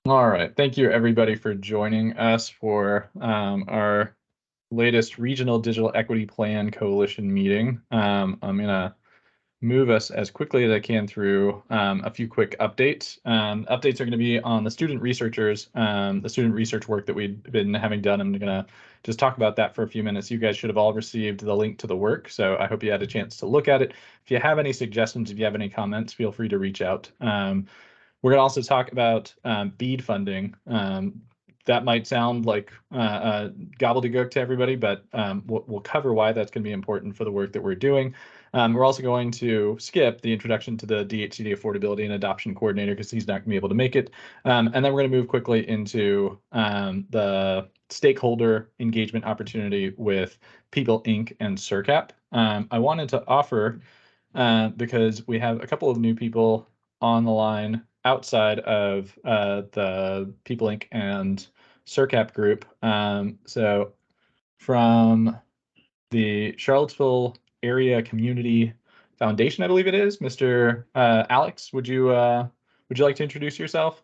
All right. Thank you, everybody, for joining us for our latest Regional Digital Equity Plan Coalition meeting. I'm going to move us as quickly as I can through a few quick updates. Updates are going to be on the student researchers, the student research work that we've been having done. I'm going to just talk about that for a few minutes. You guys should have all received the link to the work, so I hope you had a chance to look at it. If you have any suggestions, if you have any comments, feel free to reach out. We're going to also talk about BEAD funding. That might sound like gobbledygook to everybody, but we'll cover why that's going to be important for the work that we're doing. We're also going to skip the introduction to the DHCD Affordability and Adoption Coordinator because he's not going to be able to make it. And then we're going to move quickly into the stakeholder engagement opportunity with People Inc. and CIRCAP. I wanted to offer, because we have a couple of new people on the line outside of the People Inc. and CIRCAP group. So from the Charlottesville Area Community Foundation, I believe it is, Mr. Alex, would you like to introduce yourself?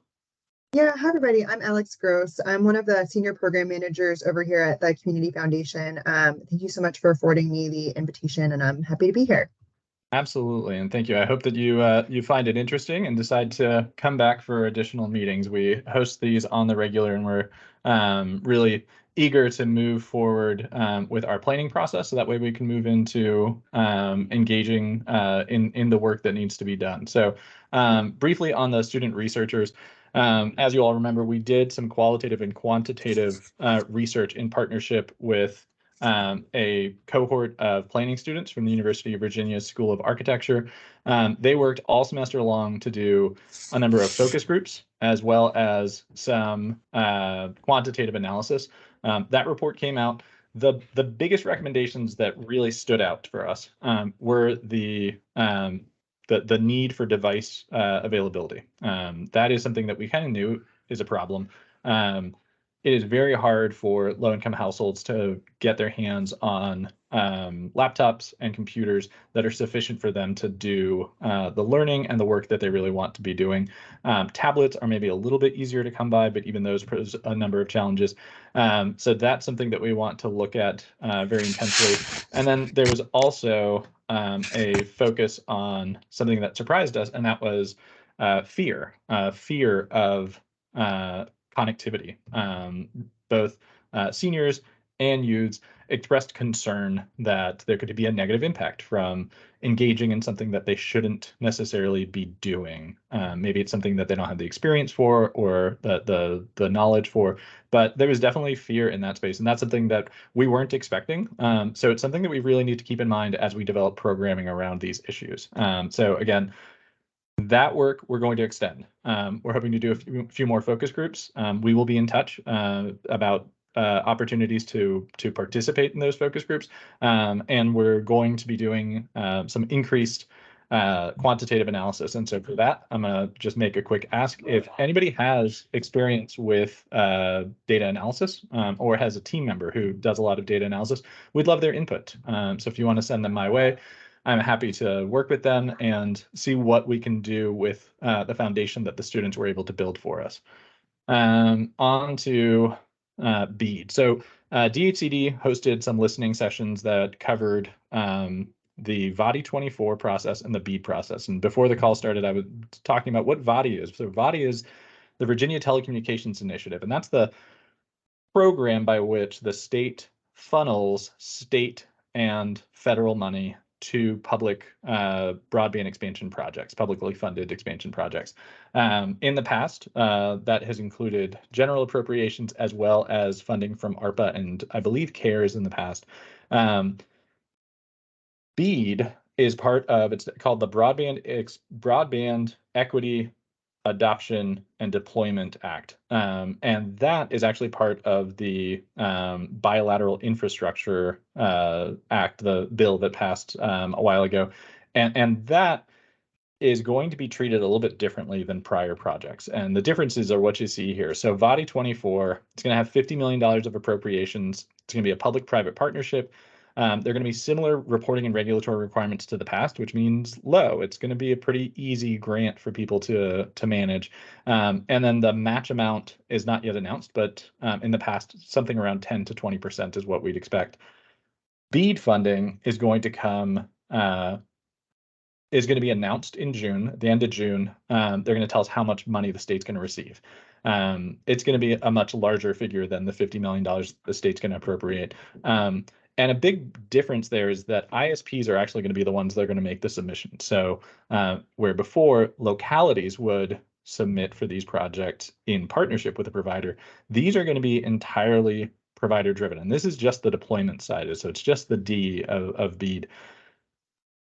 Yeah, hi everybody. I'm Alex Gross. I'm one of the senior program managers over here at the Community Foundation. Thank you so much for affording me the invitation, and I'm happy to be here. Absolutely, and thank you. I hope that you find it interesting and decide to come back for additional meetings. We host these on the regular, and we're really eager to move forward with our planning process, so that way we can move into engaging in the work that needs to be done. So briefly on the student researchers, as you all remember, we did some qualitative and quantitative research in partnership with a cohort of planning students from the University of Virginia School of Architecture. They worked all semester long to do a number of focus groups, as well as some quantitative analysis. That report came out. The biggest recommendations that really stood out for us were the need for device availability. That is something that we kind of knew is a problem. It is very hard for low-income households to get their hands on laptops and computers that are sufficient for them to do the learning and the work that they really want to be doing. Tablets are maybe a little bit easier to come by, but even those pose a number of challenges. So that's something that we want to look at very intensely. And then there was also a focus on something that surprised us, and that was fear of connectivity. Both seniors and youths expressed concern that there could be a negative impact from engaging in something that they shouldn't necessarily be doing. Maybe it's something that they don't have the experience for or the knowledge for, but there was definitely fear in that space, and that's something that we weren't expecting. So it's something that we really need to keep in mind as we develop programming around these issues. So again, that work we're going to extend. We're hoping to do a few more focus groups. We will be in touch about opportunities to participate in those focus groups. And we're going to be doing some increased quantitative analysis. And so for that, I'm going to just make a quick ask. If anybody has experience with data analysis or has a team member who does a lot of data analysis, we'd love their input. So if you want to send them my way, I'm happy to work with them and see what we can do with the foundation that the students were able to build for us. On to BEAD. So DHCD hosted some listening sessions that covered the VADI 24 process and the BEAD process. And before the call started, I was talking about what VADI is. So VADI is the Virginia Telecommunications Initiative, and that's the program by which the state funnels state and federal money to public broadband expansion projects, publicly funded expansion projects. In the past, that has included general appropriations as well as funding from ARPA and I believe CARES in the past. BEAD is part of, it's called the Broadband Equity Adoption and Deployment Act. And that is actually part of the Bilateral Infrastructure Act, the bill that passed a while ago. And that is going to be treated a little bit differently than prior projects. And the differences are what you see here. So VADI 24, it's going to have $50 million of appropriations. It's going to be a public-private partnership. They're going to be similar reporting and regulatory requirements to the past, which means low. It's going to be a pretty easy grant for people to manage. And then the match amount is not yet announced, but in the past, something around 10 to 20% is what we'd expect. BEAD funding is going to come is going to be announced in June, at the end of June. They're going to tell us how much money the state's going to receive. It's going to be a much larger figure than the $50 million the state's going to appropriate. And a big difference there is that ISPs are actually going to be the ones that are going to make the submission. So where before localities would submit for these projects in partnership with a provider, these are going to be entirely provider driven. And this is just the deployment side. So it's just the D of BEAD.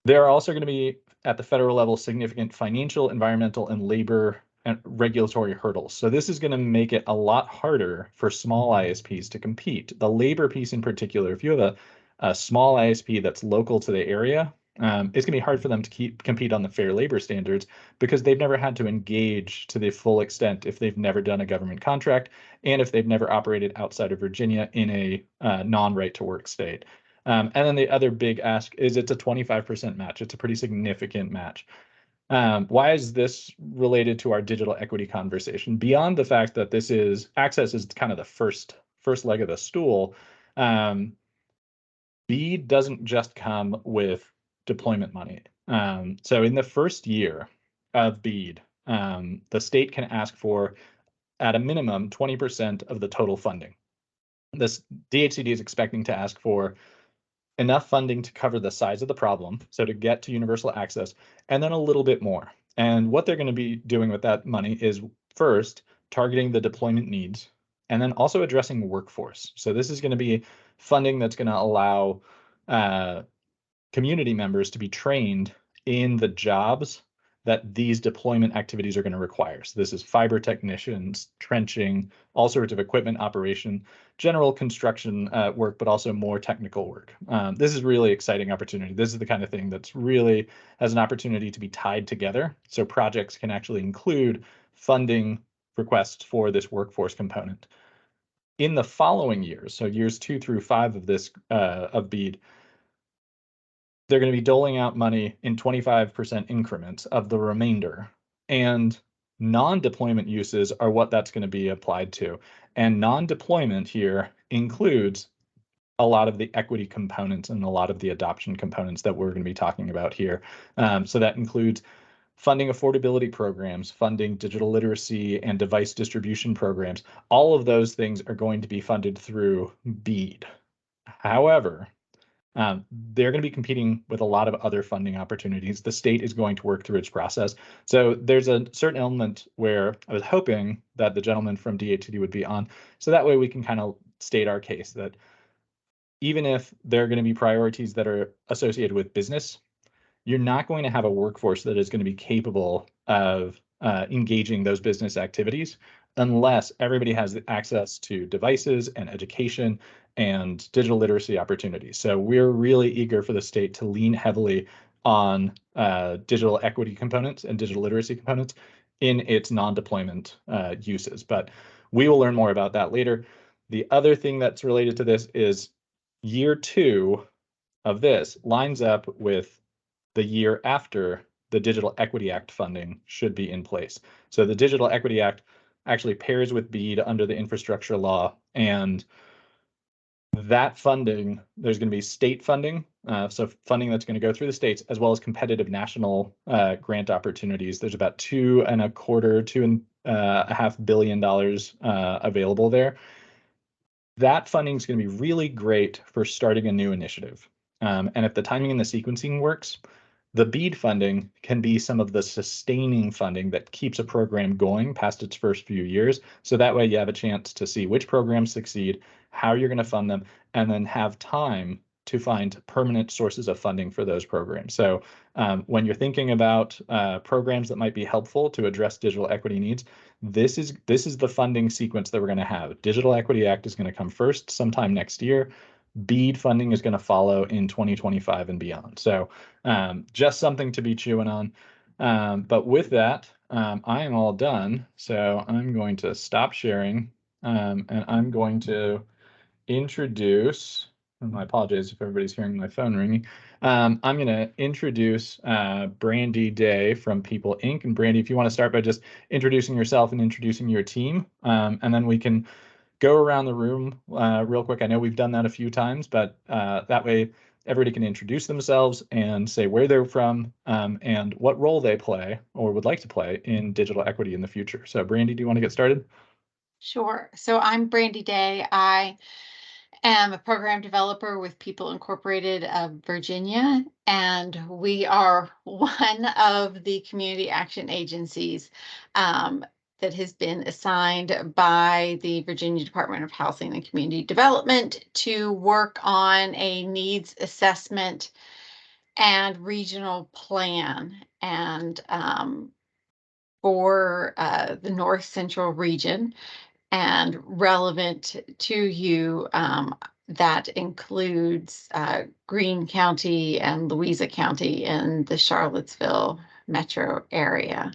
There are also going to be, at the federal level, significant financial, environmental, and labor and regulatory hurdles. So this is going to make it a lot harder for small ISPs to compete. The labor piece in particular, if you have a small ISP that's local to the area, it's going to be hard for them to compete on the fair labor standards because they've never had to engage to the full extent if they've never done a government contract and if they've never operated outside of Virginia in a non-right to work state. And then the other big ask is it's a 25% match. It's a pretty significant match. Why is this related to our digital equity conversation? Beyond the fact that this is access is kind of the first leg of the stool, BEAD doesn't just come with deployment money. So in the first year of BEAD, the state can ask for, at a minimum, 20% of the total funding. This DHCD is expecting to ask for enough funding to cover the size of the problem, so to get to universal access, and then a little bit more. And what they're going to be doing with that money is first targeting the deployment needs, and then also addressing workforce. So this is going to be funding that's going to allow community members to be trained in the jobs that these deployment activities are going to require. So this is fiber technicians, trenching, all sorts of equipment operation, general construction work, but also more technical work. This is really exciting opportunity. This is the kind of thing that's really has an opportunity to be tied together. So projects can actually include funding requests for this workforce component. In the following years, so years 2 through 5 of this of BEAD, they're going to be doling out money in 25% increments of the remainder. And non-deployment uses are what that's going to be applied to. And non-deployment here includes a lot of the equity components and a lot of the adoption components that we're going to be talking about here. So that includes funding affordability programs, funding digital literacy and device distribution programs. All of those things are going to be funded through BEAD. However, they're going to be competing with a lot of other funding opportunities. The state is going to work through its process. So there's a certain element where I was hoping that the gentleman from DHCD would be on. So that way we can kind of state our case that even if there are going to be priorities that are associated with business, you're not going to have a workforce that is going to be capable of engaging those business activities unless everybody has access to devices and education and digital literacy opportunities. So we're really eager for the state to lean heavily on digital equity components and digital literacy components in its non-deployment uses. But we will learn more about that later. The other thing that's related to this is year 2 of this lines up with the year after the Digital Equity Act funding should be in place. So the Digital Equity Act actually pairs with BEAD under the infrastructure law, and that funding, there's going to be state funding, so funding that's going to go through the states, as well as competitive national grant opportunities. There's about $2.25–2.5 billion available there. That funding is going to be really great for starting a new initiative. And if the timing and the sequencing works, the BEAD funding can be some of the sustaining funding that keeps a program going past its first few years. So that way you have a chance to see which programs succeed, how you're going to fund them, and then have time to find permanent sources of funding for those programs. So when you're thinking about programs that might be helpful to address digital equity needs, this is the funding sequence that we're going to have. Digital Equity Act is going to come first sometime next year. BEAD funding is going to follow in 2025 and beyond. So just something to be chewing on. But with that, I am all done. So I'm going to stop sharing and I'm going to introduce And I apologize if everybody's hearing my phone ringing. I'm going to introduce Brandy Day from People Inc. And Brandy, if you want to start by just introducing yourself and introducing your team, and then we can go around the room real quick. I know we've done that a few times, but that way everybody can introduce themselves and say where they're from and what role they play or would like to play in digital equity in the future. So Brandy, do you want to get started? Sure. So I'm Brandy Day. I am a program developer with People Incorporated of Virginia, and we are one of the community action agencies that has been assigned by the Virginia Department of Housing and Community Development to work on a needs assessment and regional plan. And for the North Central region, and relevant to you, that includes Greene County and Louisa County in the Charlottesville metro area.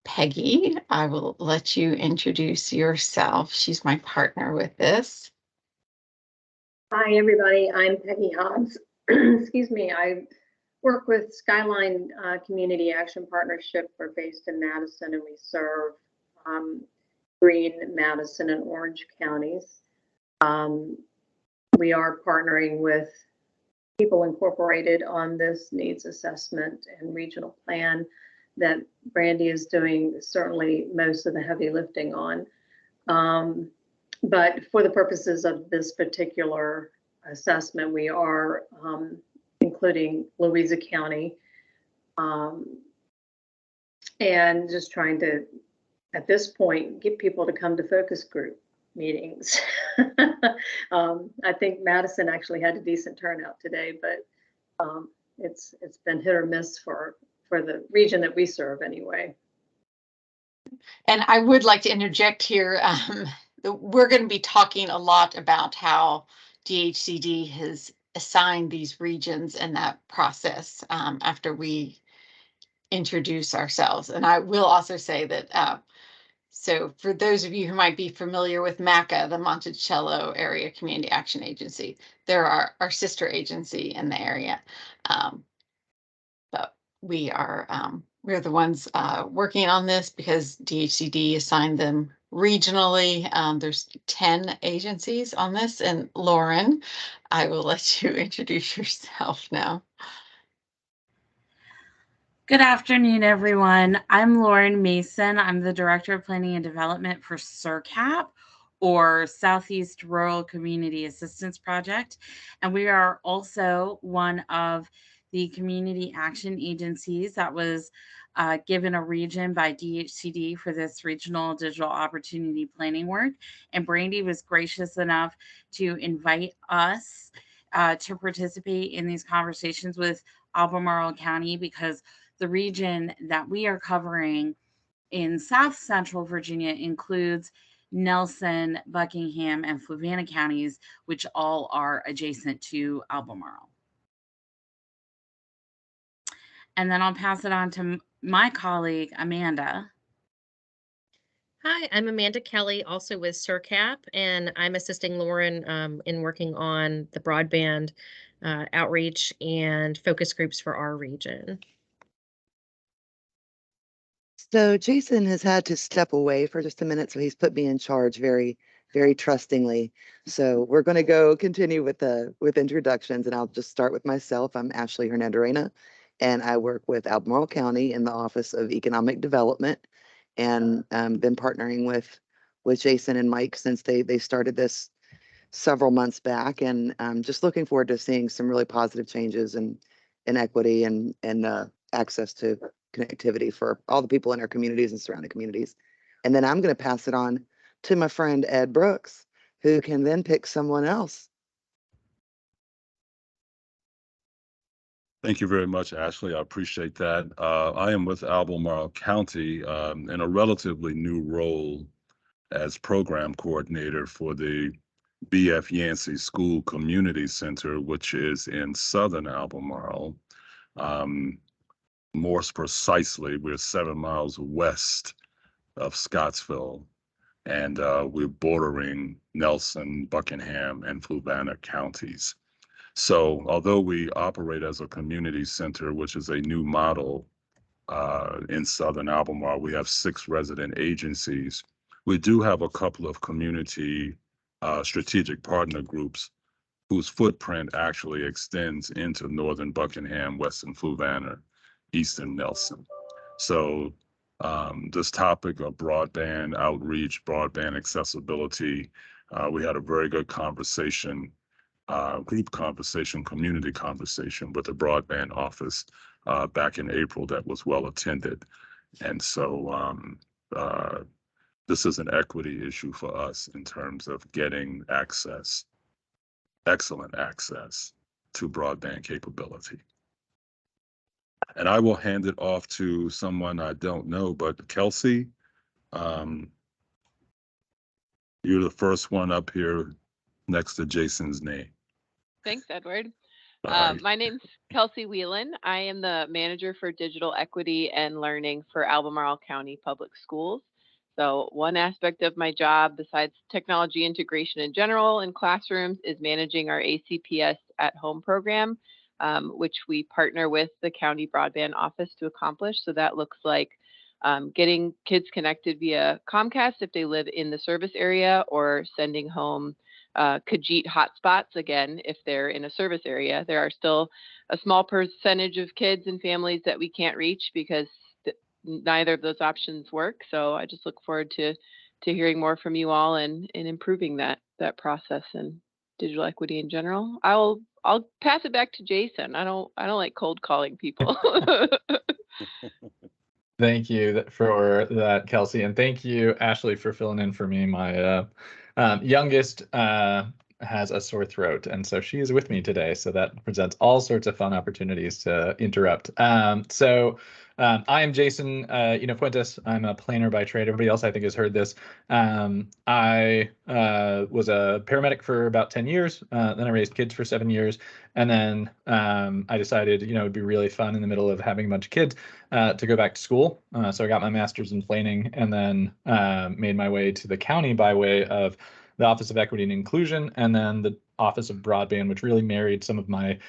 Peggy, I will let you introduce yourself. She's my partner with this. Hi, everybody. I'm Peggy Hobbs. Excuse me. I work with Skyline Community Action Partnership. We're based in Madison, and we serve Greene, Madison, and Orange counties. We are partnering with People Incorporated on this needs assessment and regional plan that Brandy is doing certainly most of the heavy lifting on. But for the purposes of this particular assessment, we are including Louisa County, and just trying to, at this point, get people to come to focus group meetings. I think Madison actually had a decent turnout today, but it's been hit or miss for the region that we serve anyway. And I would like to interject here. We're going to be talking a lot about how DHCD has assigned these regions and that process after we introduce ourselves. And I will also say that, so for those of you who might be familiar with MACA, the Monticello Area Community Action Agency, they're our sister agency in the area. But we're the ones working on this because DHCD assigned them regionally. There's 10 agencies on this, and Lauren, I will let you introduce yourself now. Good afternoon, everyone. I'm Lauren Mason. I'm the Director of Planning and Development for SURCAP, or Southeast Rural Community Assistance Project, and we are also one of the community action agencies that was given a region by DHCD for this regional digital opportunity planning work. And Brandy was gracious enough to invite us to participate in these conversations with Albemarle County, because the region that we are covering in South Central Virginia includes Nelson, Buckingham, and Fluvanna counties, which all are adjacent to Albemarle. And then I'll pass it on to my colleague, Amanda. Hi, I'm Amanda Kelly, also with SURCAP, and I'm assisting Lauren in working on the broadband outreach and focus groups for our region. So Jason has had to step away for just a minute, so he's put me in charge very, very trustingly. So we're going to continue with introductions, and I'll just start with myself. I'm Ashley Hernandez, and I work with Albemarle County in the Office of Economic Development, and been partnering with Jason and Mike since they started this several months back, and I'm just looking forward to seeing some really positive changes in equity and access to connectivity for all the people in our communities and surrounding communities. And then I'm going to pass it on to my friend Ed Brooks, who can then pick someone else. Thank you very much, Ashley. I appreciate that. I am with Albemarle County in a relatively new role as program coordinator for the B.F. Yancey School Community Center, which is in southern Albemarle. More precisely, we're 7 miles west of Scottsville. and we're bordering Nelson, Buckingham, and Fluvanna counties. So although we operate as a community center, which is a new model in Southern Albemarle, we have 6 resident agencies. We do have a couple of community strategic partner groups whose footprint actually extends into Northern Buckingham, Western Fluvanna, Eastern Nelson. So this topic of broadband outreach, broadband accessibility, we had a very good conversation, group conversation, community conversation with the broadband office back in April that was well attended. And so this is an equity issue for us in terms of getting access, excellent access to broadband capability. And I will hand it off to someone I don't know, but Kelsey, you're the first one up here next to Jason's name. Thanks, Edward. Right. My name's Kelsey Whelan. I am the manager for digital equity and learning for Albemarle County Public Schools. So one aspect of my job, besides technology integration in general in classrooms, is managing our ACPS at home program, which we partner with the county broadband office to accomplish. So that looks like getting kids connected via Comcast if they live in the service area, or sending home Khajiit hotspots, again, if they're in a service area. There are still a small percentage of kids and families that we can't reach because neither of those options work. So I just look forward to hearing more from you all and improving that process and digital equity in general. I'll pass it back to Jason. I don't like cold calling people. Thank you for that, Kelsey, and thank you, Ashley, for filling in for me. My youngest has a sore throat, and so she is with me today. So that presents all sorts of fun opportunities to interrupt. I am Jason Fuentes. I'm a planner by trade. Everybody else, I think, has heard this. I was a paramedic for about 10 years. Then I raised kids for 7 years. And then I decided, it'd be really fun in the middle of having a bunch of kids to go back to school. So I got my master's in planning, and then made my way to the county by way of the Office of Equity and Inclusion, and then the Office of Broadband, which really married some of my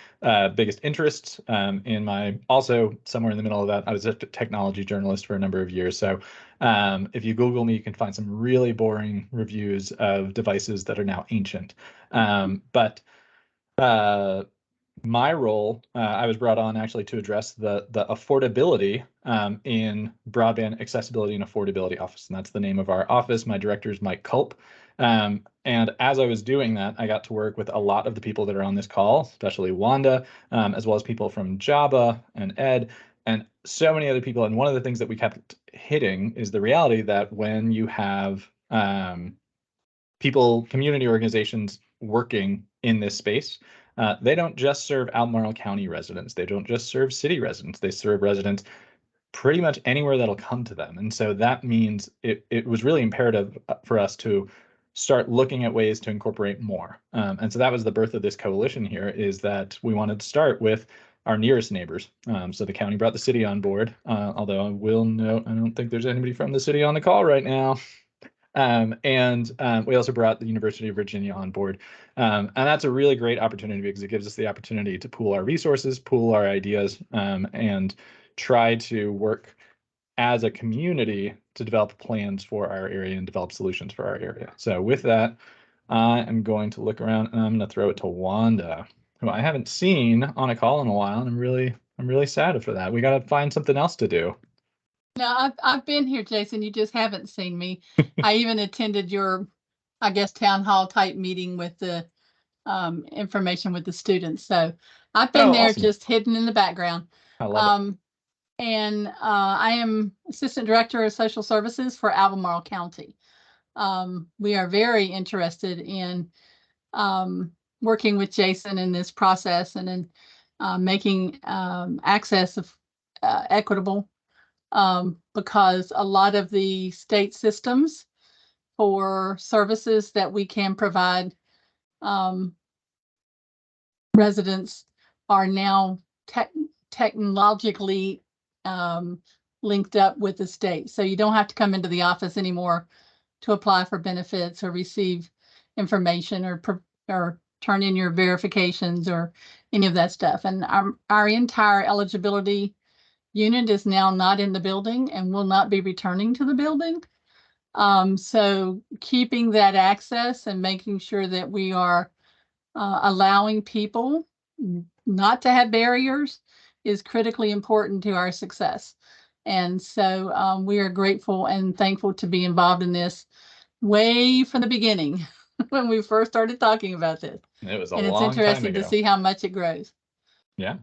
biggest interests. Also somewhere in the middle of that, I was a technology journalist for a number of years. So if you Google me, you can find some really boring reviews of devices that are now ancient. My role, I was brought on actually to address the affordability in broadband accessibility and affordability office, and that's the name of our office. My director is Mike Culp. And as I was doing that, I got to work with a lot of the people that are on this call, especially Wanda, as well as people from Java and Ed, and so many other people. And one of the things that we kept hitting is the reality that when you have community organizations working in this space, they don't just serve Albemarle County residents. They don't just serve city residents. They serve residents pretty much anywhere that'll come to them. And so that means it was really imperative for us to start looking at ways to incorporate more. And so that was the birth of this coalition here, is that we wanted to start with our nearest neighbors. So the county brought the city on board, although I will note, I don't think there's anybody from the city on the call right now. We also brought the University of Virginia on board. And that's a really great opportunity because it gives us the opportunity to pool our resources, pool our ideas, and try to work as a community to develop plans for our area and develop solutions for our area. So with that, I am going to look around and I'm going to throw it to Wanda, who I haven't seen on a call in a while. And I'm really sad for that. We got to find something else to do. No, I've been here, Jason. You just haven't seen me. I even attended your, I guess, town hall type meeting with the information with the students. So I've been there, awesome, just hidden in the background. I love it. And I am Assistant Director of Social Services for Albemarle County. We are very interested in working with Jason in this process and in making access of equitable, because a lot of the state systems for services that we can provide residents are now technologically linked up with the state. So you don't have to come into the office anymore to apply for benefits or receive information or turn in your verifications or any of that stuff. And our entire eligibility unit is now not in the building and will not be returning to the building. So keeping that access and making sure that we are allowing people not to have barriers is critically important to our success. And so we are grateful and thankful to be involved in this way from the beginning when we first started talking about this. It was a And it's long time interesting to ago. see how much it grows. Yeah.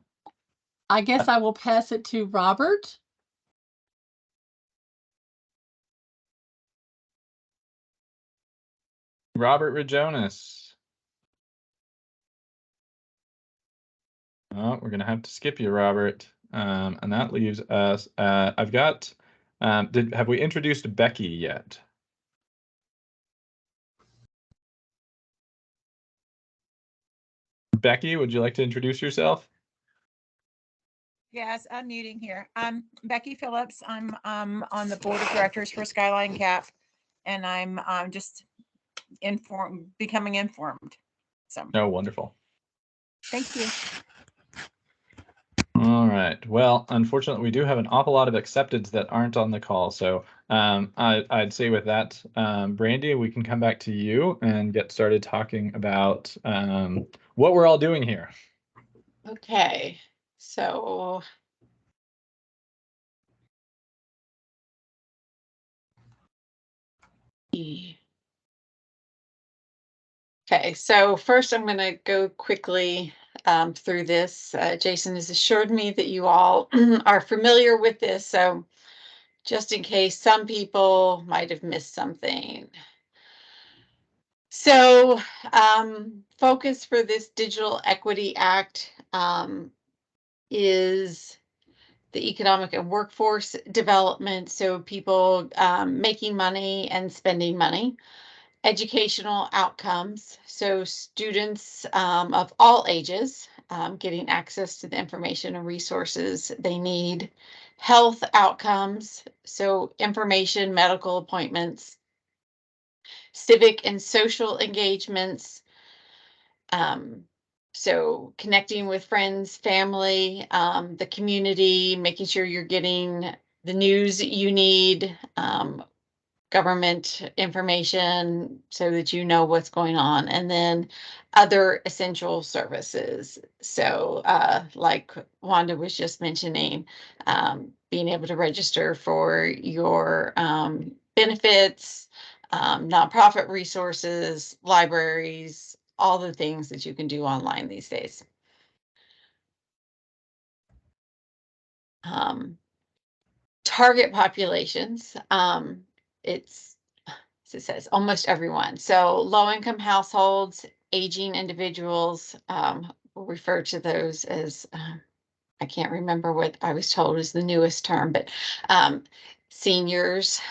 I guess I will pass it to Robert. Robert Rajonas. Oh, we're gonna have to skip you, Robert. And that leaves us. I've got. Have we introduced Becky yet? Becky, would you like to introduce yourself? Yes, unmuting here. I'm Becky Phillips. I'm on the board of directors for Skyline Cap, and I'm just becoming informed. So, Oh, wonderful. thank you. All right. Well, unfortunately, we do have an awful lot of accepteds that aren't on the call. So I'd say with that, Brandy, we can come back to you and get started talking about what we're all doing here. Okay, so okay, so first I'm going to go quickly through this. Jason has assured me that you all are familiar with this, so just in case some people might have missed something. So focus for this Digital Equity Act is the economic and workforce development, so people making money and spending money. Educational outcomes, so students of all ages getting access to the information and resources they need. Health outcomes, so information, medical appointments. Civic and social engagements, so connecting with friends, family, the community, making sure you're getting the news you need, government information so that you know what's going on, and then other essential services. So like Wanda was just mentioning, being able to register for your benefits, nonprofit resources, libraries, all the things that you can do online these days. Target populations, it's, as it says, almost everyone. So low-income households, aging individuals, we'll refer to those as, I can't remember what I was told is the newest term, but seniors,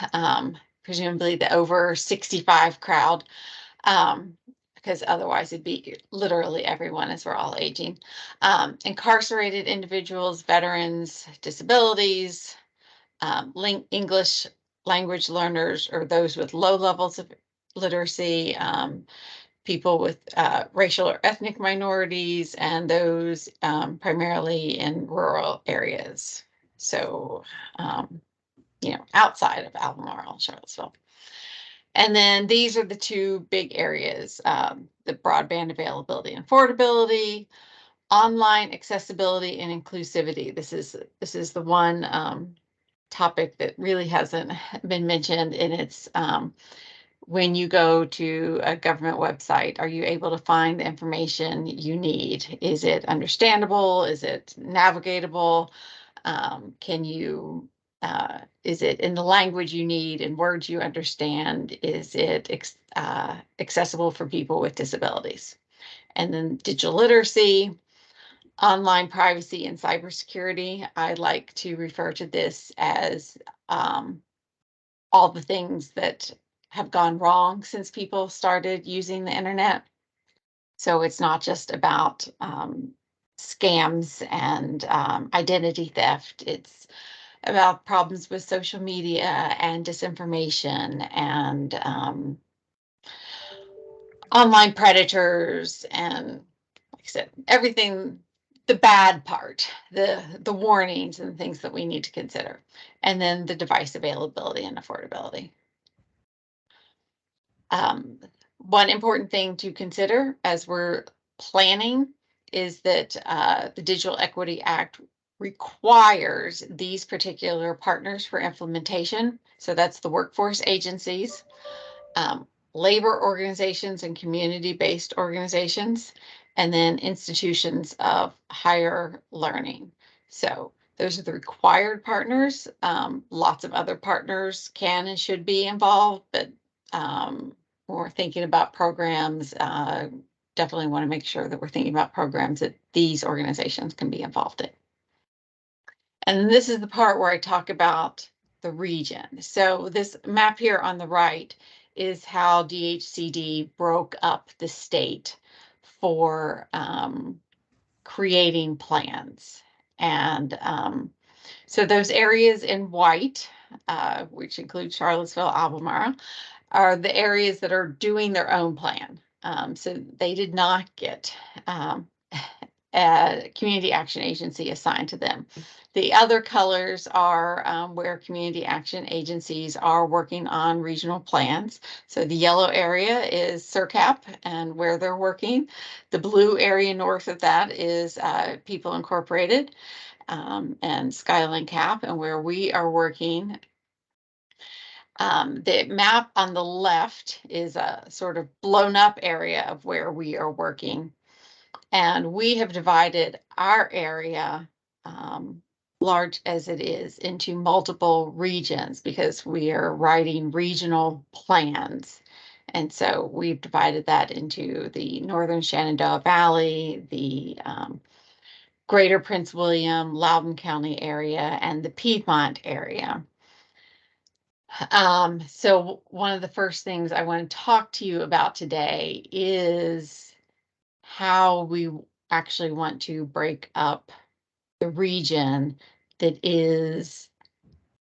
presumably the over 65 crowd, because otherwise it'd be literally everyone as we're all aging. Incarcerated individuals, veterans, disabilities, English language learners, or those with low levels of literacy, people with racial or ethnic minorities, and those primarily in rural areas. So, you know, outside of Albemarle, Charlottesville. And then these are the two big areas, the broadband availability and affordability, online accessibility and inclusivity. This is the one topic that really hasn't been mentioned, and it's when you go to a government website, are you able to find the information you need? Is it understandable? Is it navigatable? Can you is it in the language you need and words you understand? Is it accessible for people with disabilities? And then digital literacy, online privacy, and cybersecurity. I like to refer to this as all the things that have gone wrong since people started using the internet. So it's not just about scams and identity theft. It's about problems with social media and disinformation and online predators and, like I said, everything, the bad part, the warnings and things that we need to consider, and then the device availability and affordability. One important thing to consider as we're planning is that the Digital Equity Act requires these particular partners for implementation. So that's the workforce agencies, labor organizations and community-based organizations, and then institutions of higher learning. So those are the required partners. Lots of other partners can and should be involved, but when we're thinking about programs, definitely want to make sure that we're thinking about programs that these organizations can be involved in. And this is the part where I talk about the region. So this map here on the right is how DHCD broke up the state for creating plans. And so those areas in white, which include Charlottesville, Albemarle, are the areas that are doing their own plan. So they did not get a community action agency assigned to them. The other colors are where community action agencies are working on regional plans. So the yellow area is CERCAP and where they're working. The blue area north of that is People Incorporated and Skyline Cap, and where we are working. The map on the left is a sort of blown up area of where we are working. And we have divided our area, large as it is, into multiple regions because we are writing regional plans. And so we've divided that into the Northern Shenandoah Valley, the Greater Prince William, Loudoun County area, and the Piedmont area. So one of the first things I want to talk to you about today is how we actually want to break up the region that is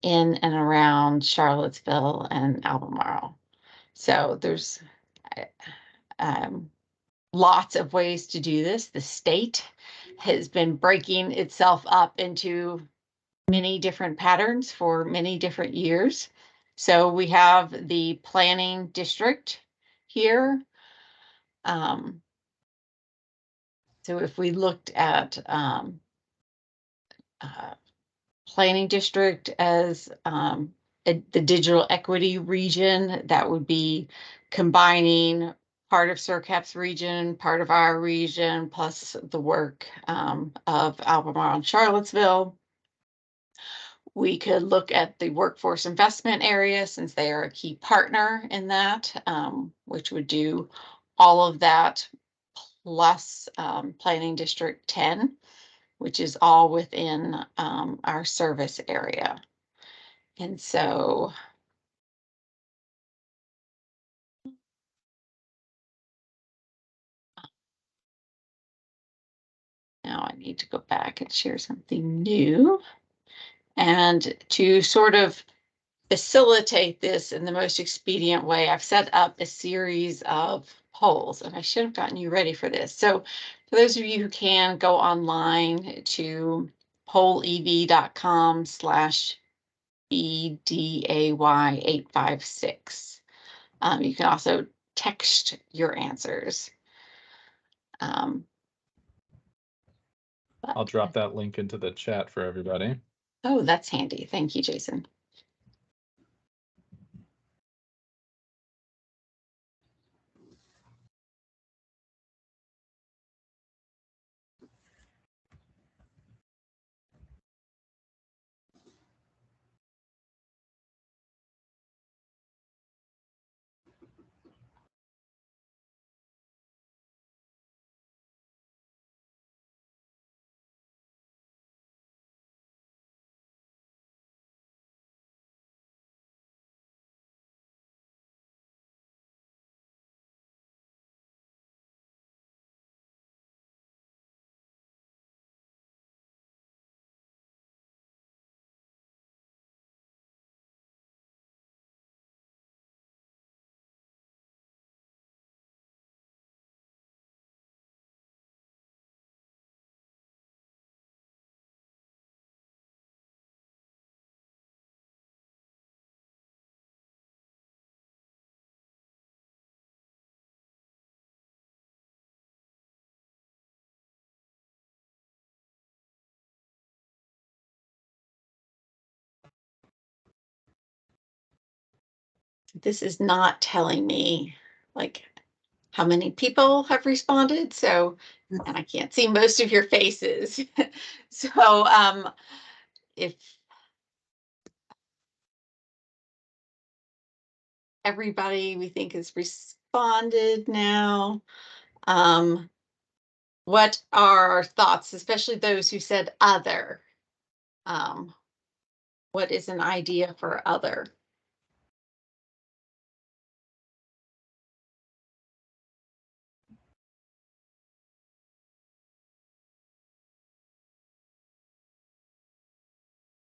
in and around Charlottesville and Albemarle. So there's lots of ways to do this. The state has been breaking itself up into many different patterns for many different years. So we have the planning district here. So if we looked at planning district as the digital equity region, that would be combining part of CERCAP's region, part of our region, plus the work of Albemarle and Charlottesville. We could look at the workforce investment area since they are a key partner in that, which would do all of that plus Planning District 10, which is all within our service area. And so now I need to go back and share something new. And to sort of facilitate this in the most expedient way, I've set up a series of polls, and I should have gotten you ready for this. So for those of you who can, go online to pollev.com/BDAY856. You can also text your answers. I'll drop that link into the chat for everybody. Oh, that's handy. Thank you, Jason. this is not telling me like how many people have responded. So, and I can't see most of your faces. So if everybody we think has responded now, what are our thoughts, especially those who said other? What is an idea for other?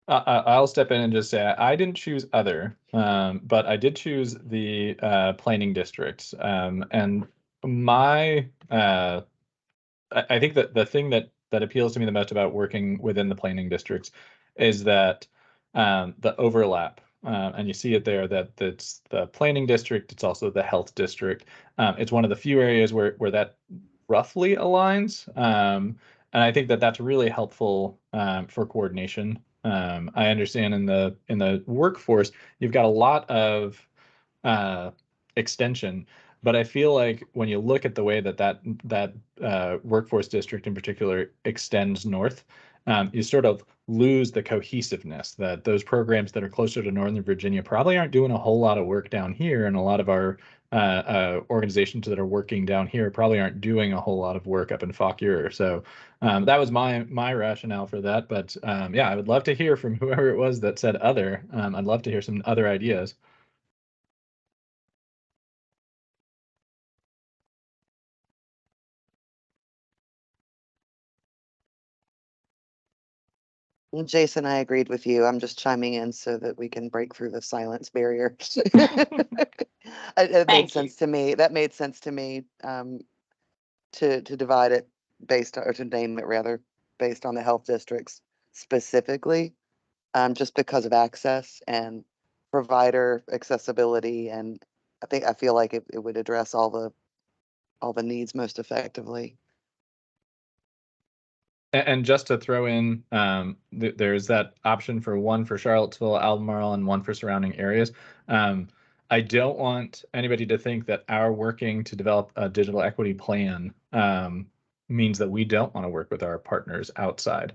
I'll step in and just say I didn't choose other, but I did choose the planning districts. And my I think that the thing that appeals to me the most about working within the planning districts is that the overlap, and you see it there, that it's the planning district, it's also the health district. It's one of the few areas where that roughly aligns, and I think that that's really helpful for coordination. I understand in the workforce, you've got a lot of extension, but I feel like when you look at the way that workforce district in particular extends north, you sort of lose the cohesiveness that those programs that are closer to Northern Virginia probably aren't doing a whole lot of work down here, and a lot of our organizations that are working down here probably aren't doing a whole lot of work up in Fauquier. So that was my rationale for that. But yeah, I would love to hear from whoever it was that said other. I'd love to hear some other ideas. Jason, I agreed with you. I'm just chiming in so that we can break through the silence barrier. It made sense to me. That made sense to me, to divide it based on, or to name it rather, based on the health districts specifically, just because of access and provider accessibility. And I feel like it would address all the needs most effectively. And just to throw in, there's that option for one for Charlottesville, Albemarle, and one for surrounding areas. I don't want anybody to think that our working to develop a digital equity plan means that we don't want to work with our partners outside.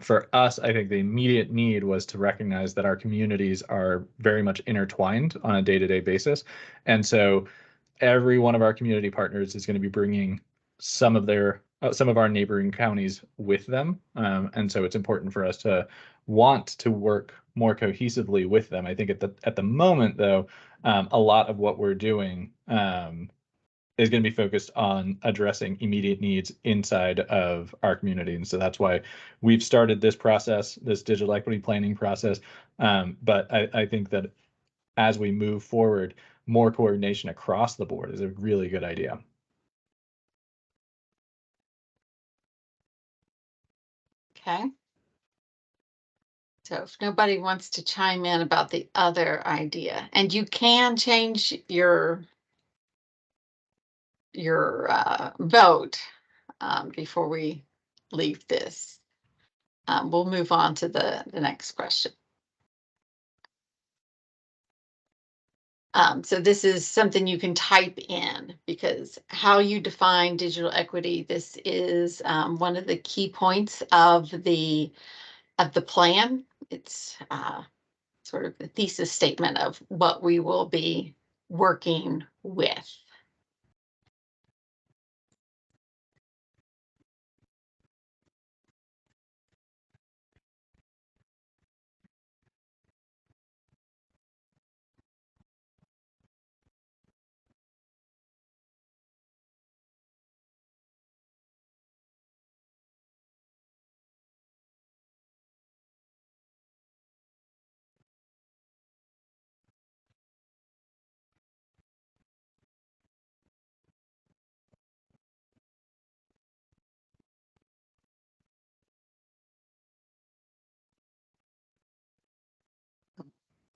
For us, I think the immediate need was to recognize that our communities are very much intertwined on a day-to-day basis. And so every one of our community partners is going to be bringing some of our neighboring counties with them, and so it's important for us to want to work more cohesively with them. I think at the moment, though, a lot of what we're doing is going to be focused on addressing immediate needs inside of our community, and so that's why we've started this process, this digital equity planning process. But I think that as we move forward, more coordination across the board is a really good idea. Okay. So if nobody wants to chime in about the other idea, and you can change your vote before we leave this, we'll move on to the next question. So this is something you can type in, because how you define digital equity, this is one of the key points of the plan. It's sort of the thesis statement of what we will be working with.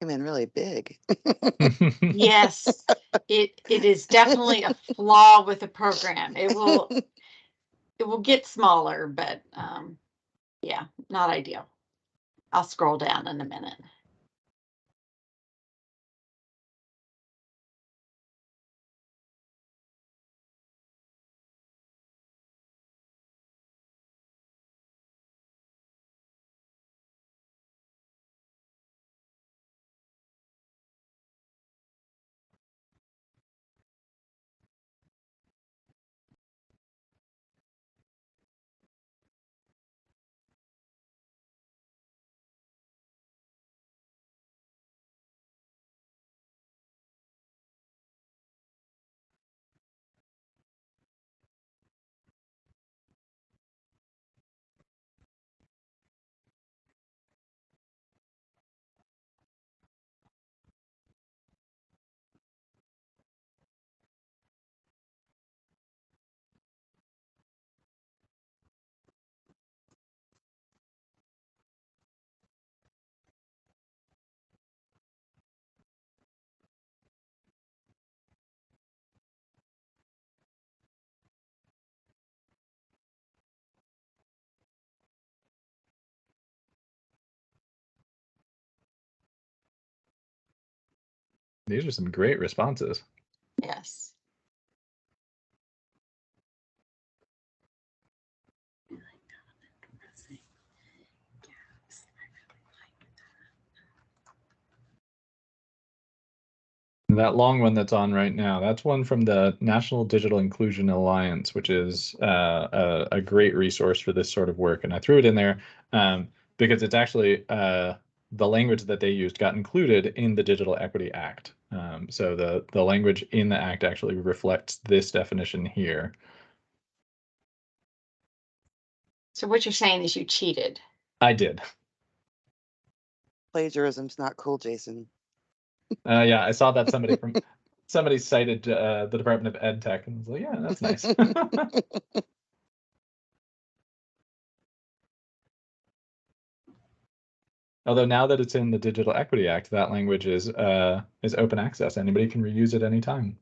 I mean, really big. Yes, it is definitely a flaw with the program. It will get smaller, but yeah, not ideal. I'll scroll down in a minute. These are some great responses. Yes. That long one that's on right now, that's one from the National Digital Inclusion Alliance, which is a great resource for this sort of work. And I threw it in there because it's actually the language that they used got included in the Digital Equity Act. So the language in the act actually reflects this definition here. So what you're saying is you cheated. I did. Plagiarism's not cool, Jason. Yeah, I saw that somebody cited the Department of Ed Tech and was like, yeah, that's nice. Although now that it's in the Digital Equity Act, that language is open access. Anybody can reuse it anytime.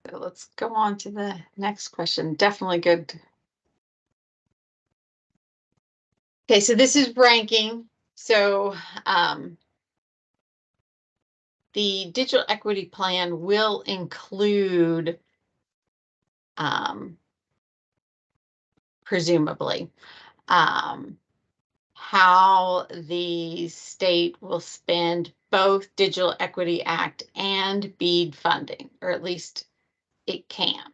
So let's go on to the next question. Definitely good. Okay, so this is ranking. So the digital equity plan will include presumably how the state will spend both Digital Equity Act and BEAD funding, or at least it can.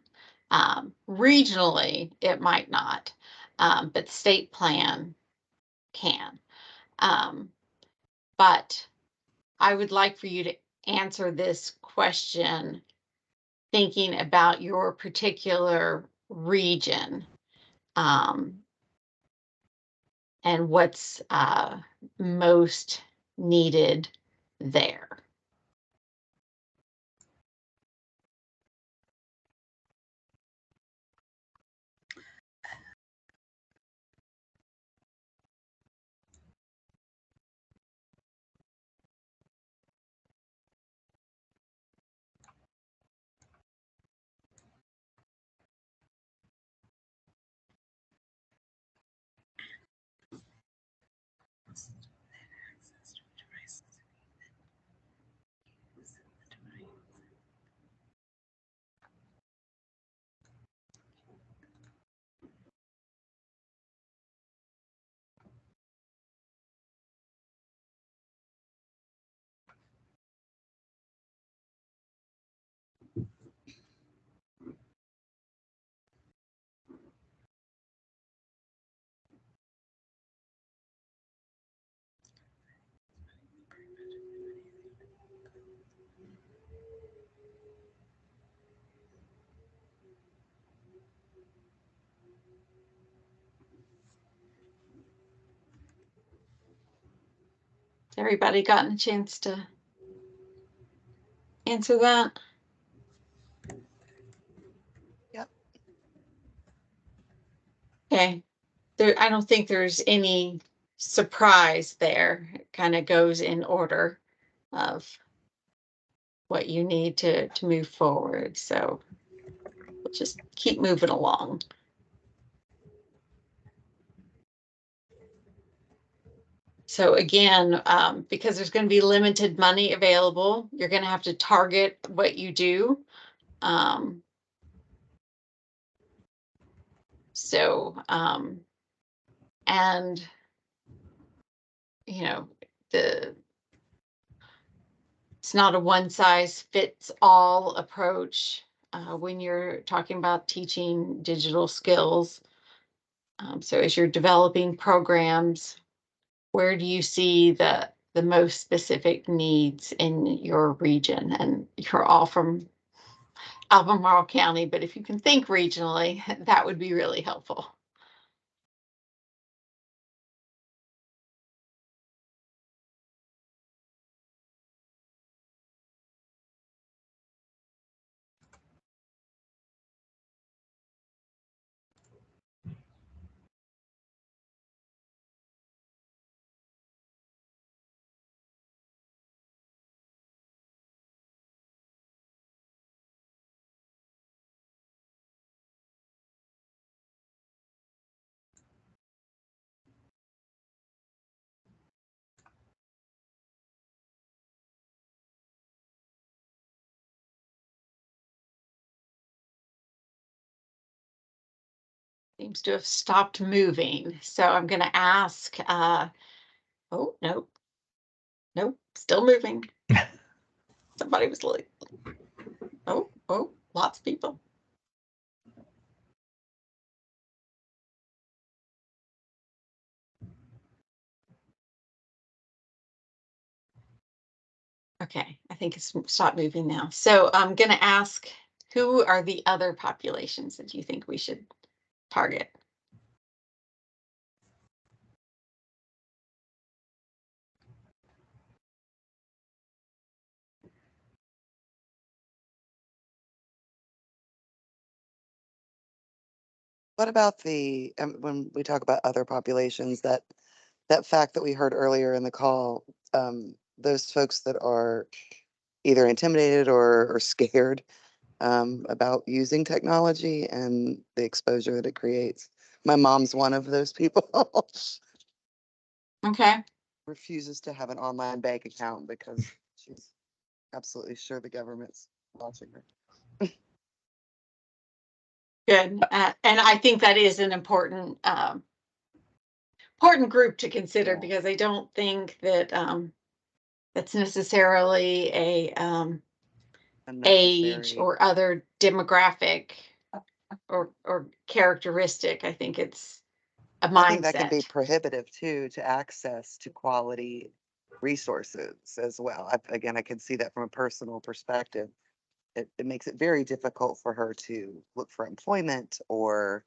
Regionally, it might not, but state plan can. But I would like for you to answer this question thinking about your particular region and what's most needed there. Everybody gotten a chance to answer that? Yep. Okay. I don't think there's any surprise there. It kind of goes in order of what you need to move forward. So we'll just keep moving along. So again, because there's going to be limited money available, you're going to have to target what you do. And you know, it's not a one size fits all approach when you're talking about teaching digital skills. So as you're developing programs, where do you see the most specific needs in your region? And you're all from Albemarle County, but if you can think regionally, that would be really helpful. Seems to have stopped moving. So I'm going to ask, oh, nope. Nope, still moving. Somebody was like, oh, lots of people. Okay, I think it's stopped moving now. So I'm going to ask, who are the other populations that you think we should target? What about the, when we talk about other populations, that fact that we heard earlier in the call, those folks that are either intimidated or scared about using technology and the exposure that it creates. My mom's one of those people. Okay. Refuses to have an online bank account because she's absolutely sure the government's watching her. Good. And I think that is an important important group to consider, Yeah. because I don't think that that's necessarily a age Unnecessary. or other demographic or characteristic. I think it's a I think that can be mindset. prohibitive too, to access to quality resources as well. Again, I can see that from a personal perspective. It makes it very difficult for her to look for employment or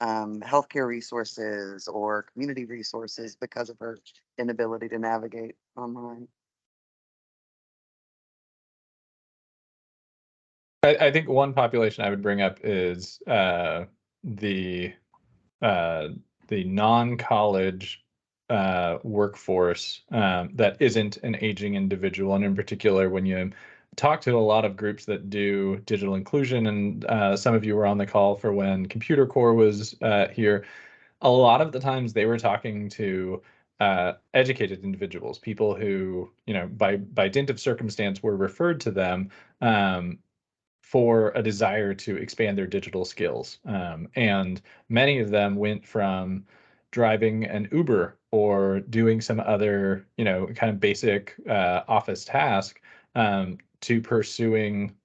healthcare resources or community resources because of her inability to navigate online. I think one population I would bring up is the non-college workforce that isn't an aging individual. And in particular, when you talk to a lot of groups that do digital inclusion, and some of you were on the call for when Computer Corps was here, a lot of the times they were talking to educated individuals, people who, by dint of circumstance were referred to them for a desire to expand their digital skills. And many of them went from driving an Uber or doing some other, kind of basic office task to pursuing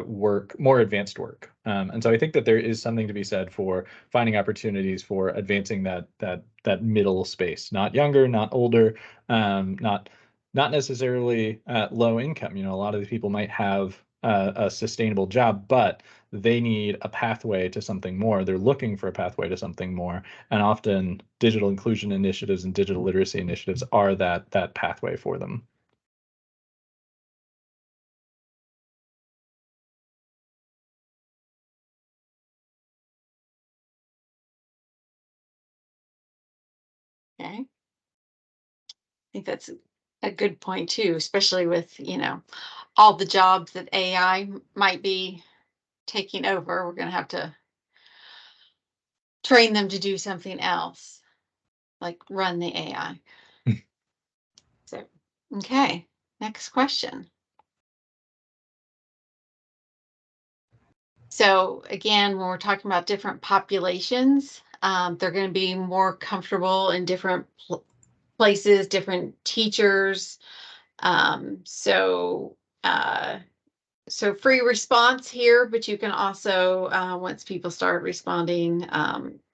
work, more advanced work. And so I think that there is something to be said for finding opportunities for advancing that middle space, not younger, not older, not necessarily low income. A lot of these people might have a sustainable job, but they need a pathway to something more. They're looking for a pathway to something more. And often digital inclusion initiatives and digital literacy initiatives are that pathway for them. Okay. I think that's a good point too, especially with, all the jobs that AI might be taking over. We're going to have to train them to do something else, like run the AI. So, okay, next question. So again, when we're talking about different populations, they're going to be more comfortable in different places, different teachers. So free response here, but you can also, once people start responding,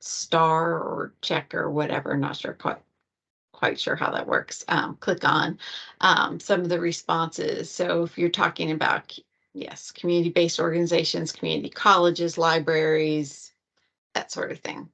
star or check or whatever, not sure quite sure how that works, click on some of the responses. So if you're talking about, yes, community-based organizations, community colleges, libraries, that sort of thing.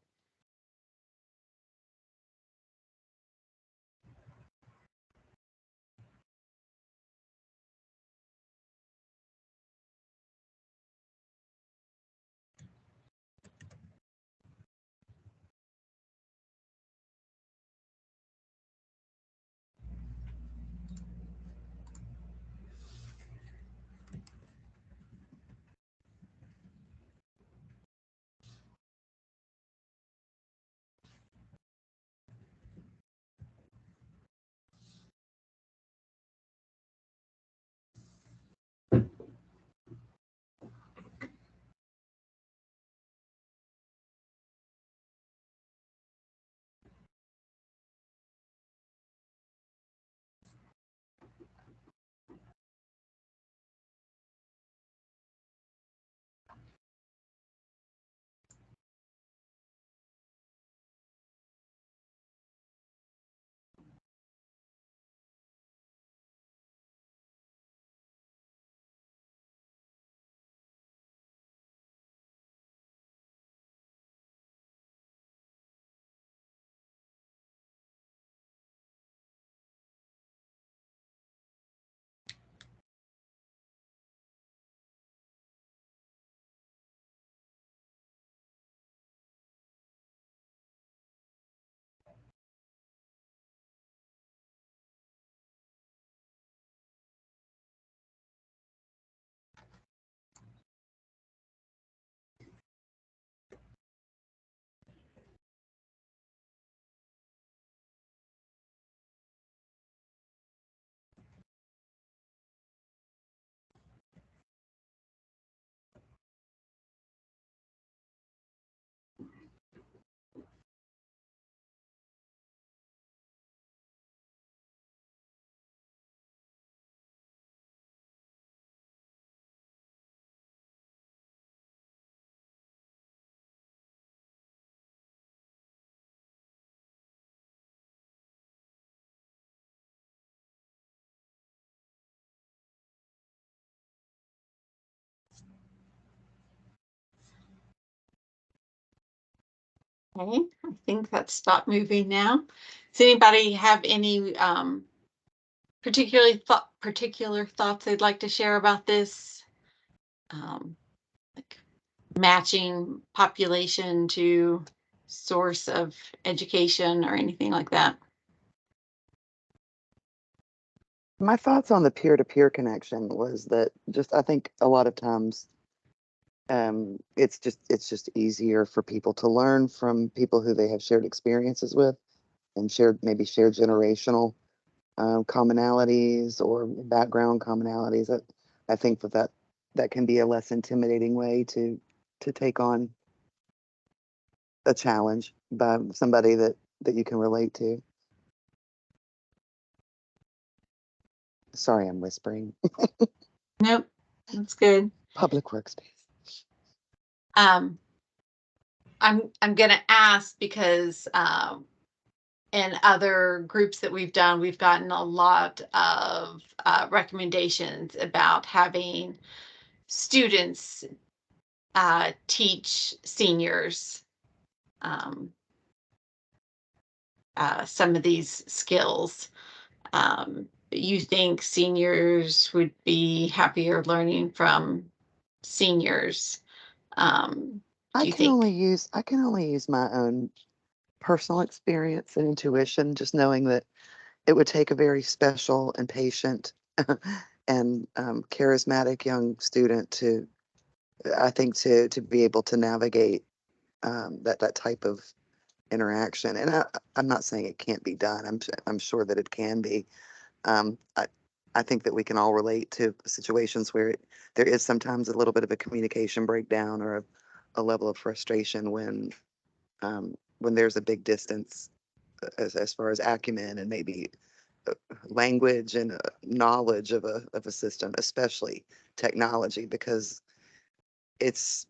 Okay, I think that's stopped moving now. Does anybody have any particular thoughts they'd like to share about this? Like matching population to source of education or anything like that? My thoughts on the peer-to-peer connection was that just I think a lot of times it's just easier for people to learn from people who they have shared experiences with and maybe shared generational commonalities or background commonalities. I think that can be a less intimidating way to take on a challenge by somebody that you can relate to. Sorry, I'm whispering. Nope, that's good. Public workspace. I'm gonna ask because in other groups that we've done, we've gotten a lot of recommendations about having students teach seniors some of these skills. You think seniors would be happier learning from seniors? I can only use my own personal experience and intuition, just knowing that it would take a very special and patient and charismatic young student to be able to navigate that type of interaction. And I'm not saying it can't be done. I'm sure that it can be. I think that we can all relate to situations where there is sometimes a little bit of a communication breakdown or a level of frustration when there's a big distance as far as acumen and maybe language and knowledge of a system, especially technology, because it's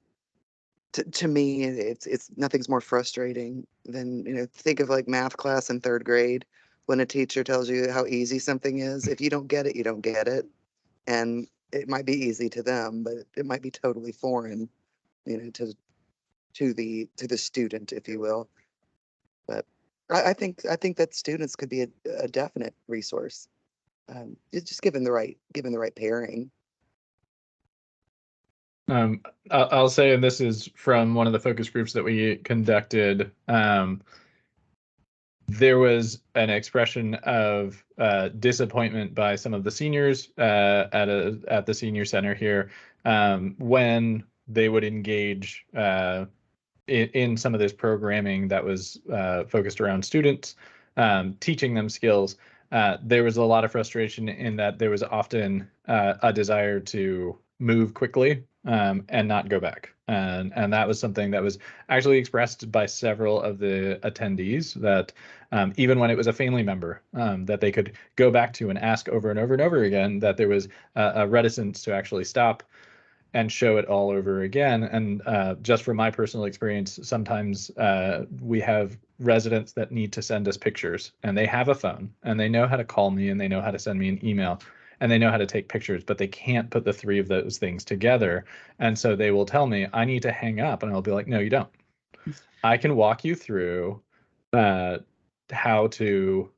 to me it's nothing's more frustrating than think of like math class in third grade when a teacher tells you how easy something is. If you don't get it, you don't get it, and it might be easy to them, but it might be totally foreign, to the student, if you will. But I think that students could be a definite resource, just given the right pairing. I'll say, and this is from one of the focus groups that we conducted, there was an expression of disappointment by some of the seniors at the senior center here when they would engage in some of this programming that was focused around students, teaching them skills. There was a lot of frustration in that there was often a desire to move quickly and not go back. And that was something that was actually expressed by several of the attendees, that even when it was a family member that they could go back to and ask over and over and over again, that there was a reticence to actually stop and show it all over again. And just from my personal experience, sometimes we have residents that need to send us pictures, and they have a phone and they know how to call me and they know how to send me an email and they know how to take pictures, but they can't put the three of those things together. And so they will tell me, I need to hang up. And I'll be like, no, you don't. I can walk you through how to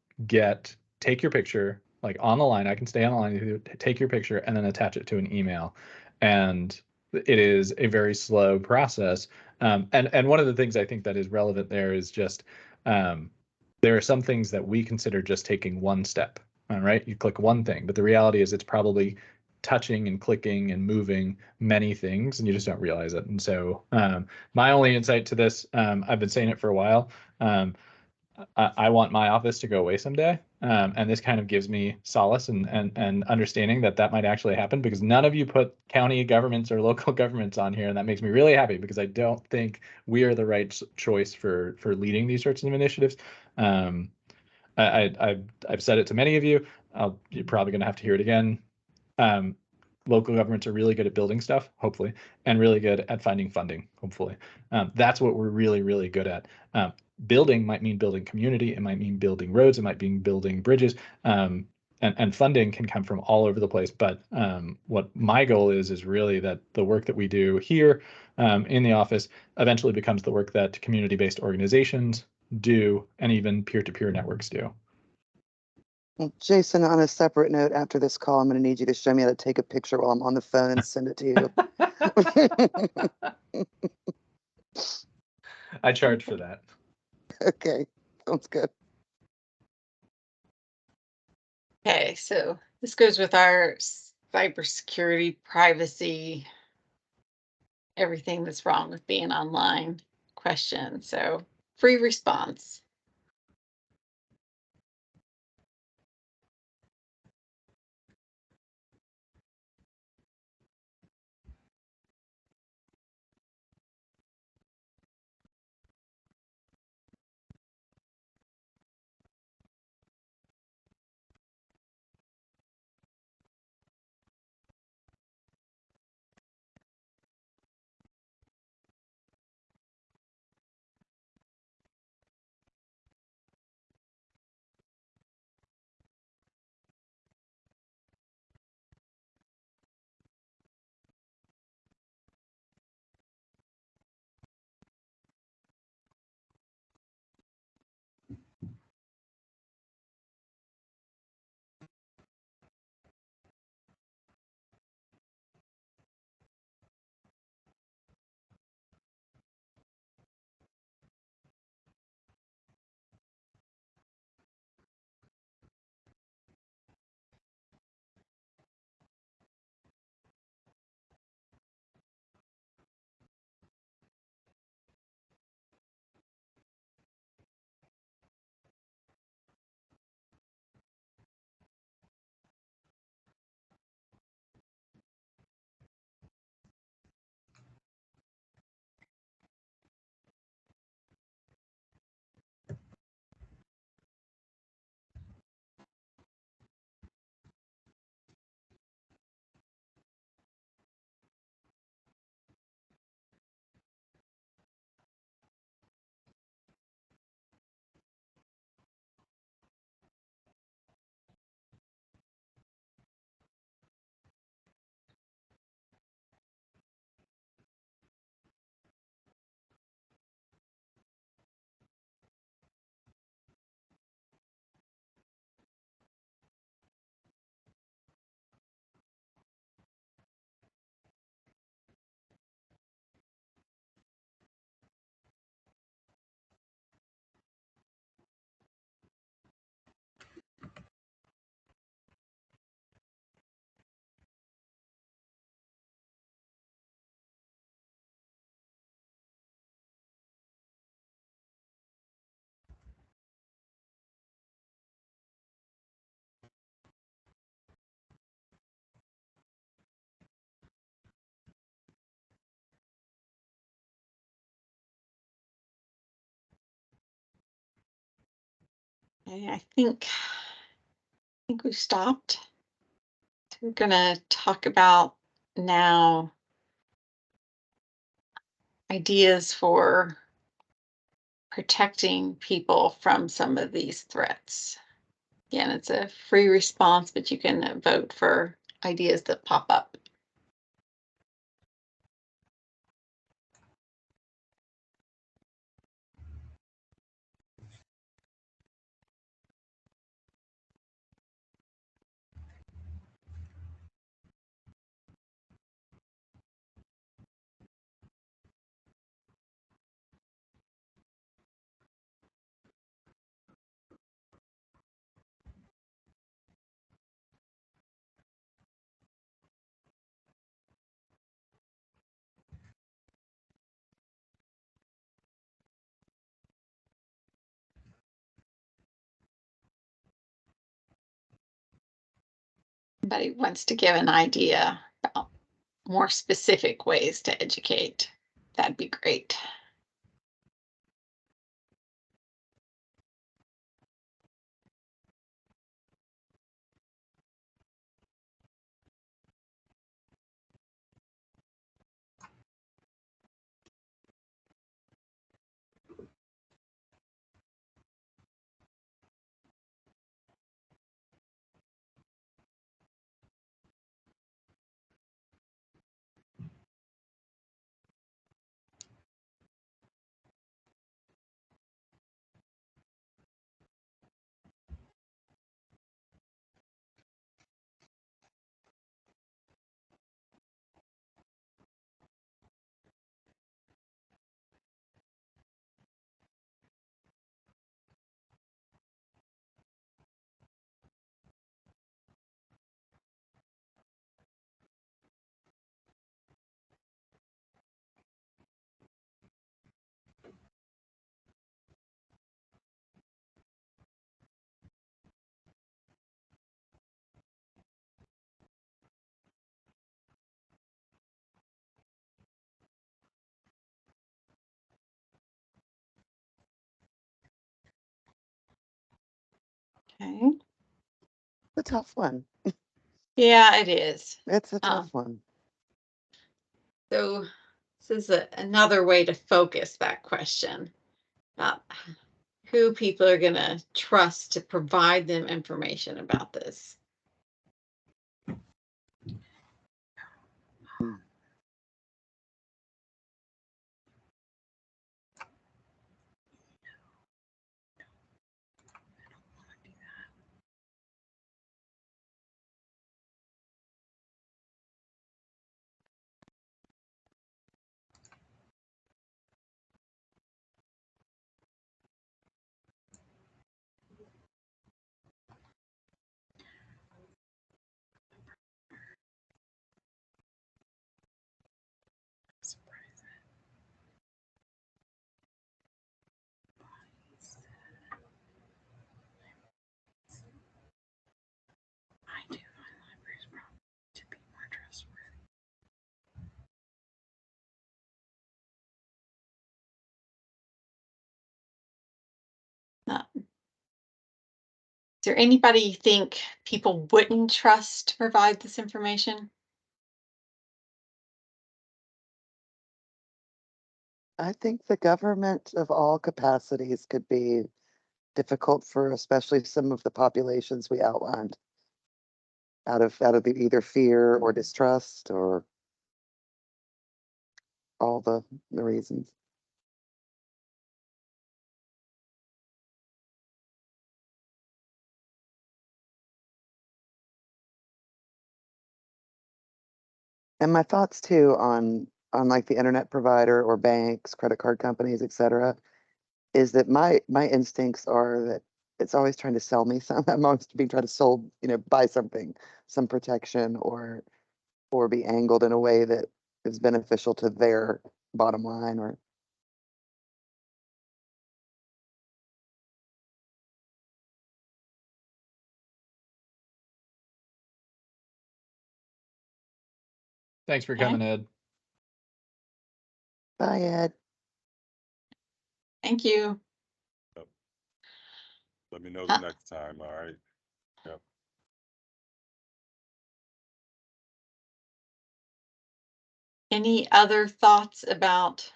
take your picture, like on the line. I can stay on the line, take your picture, and then attach it to an email. And it is a very slow process. And one of the things I think that is relevant there is just there are some things that we consider just taking one step. All right, you click one thing, but the reality is it's probably touching and clicking and moving many things, and you just don't realize it. And so my only insight to this, I've been saying it for a while, I want my office to go away someday, and this kind of gives me solace and understanding that might actually happen, because none of you put county governments or local governments on here, and that makes me really happy, because I don't think we are the right choice for leading these sorts of initiatives. I've said it to many of you. You're probably going to have to hear it again. Local governments are really good at building stuff, hopefully, and really good at finding funding, hopefully. That's what we're really, really good at. Building might mean building community. It might mean building roads. It might mean building bridges. and funding can come from all over the place. But what my goal is really that the work that we do here in the office eventually becomes the work that community-based organizations do, and even peer-to-peer networks do. Well, Jason, on a separate note, after this call, I'm going to need you to show me how to take a picture while I'm on the phone and send it to you. I charge for that. Okay, sounds good. Okay, so this goes with our cybersecurity, privacy, everything that's wrong with being online question. So free response. Okay, I think we stopped. So we're gonna talk about now ideas for protecting people from some of these threats. Again, it's a free response, but you can vote for ideas that pop up. Anybody wants to give an idea about more specific ways to educate, that'd be great. Okay. A tough one. Yeah, it is. It's a tough one. So this is another way to focus that question about who people are going to trust to provide them information about this. Is there anybody you think people wouldn't trust to provide this information? I think the government of all capacities could be difficult for especially some of the populations we outlined out of either fear or distrust or all the reasons. And my thoughts too on like the internet provider or banks, credit card companies, et cetera, is that my instincts are that it's always trying to sell me something. I'm always being trying to sold, buy something, some protection or be angled in a way that is beneficial to their bottom line or Thanks for Okay. coming, Ed. bye, Ed. Thank you. Let me know the next time, all right? Yep. Any other thoughts about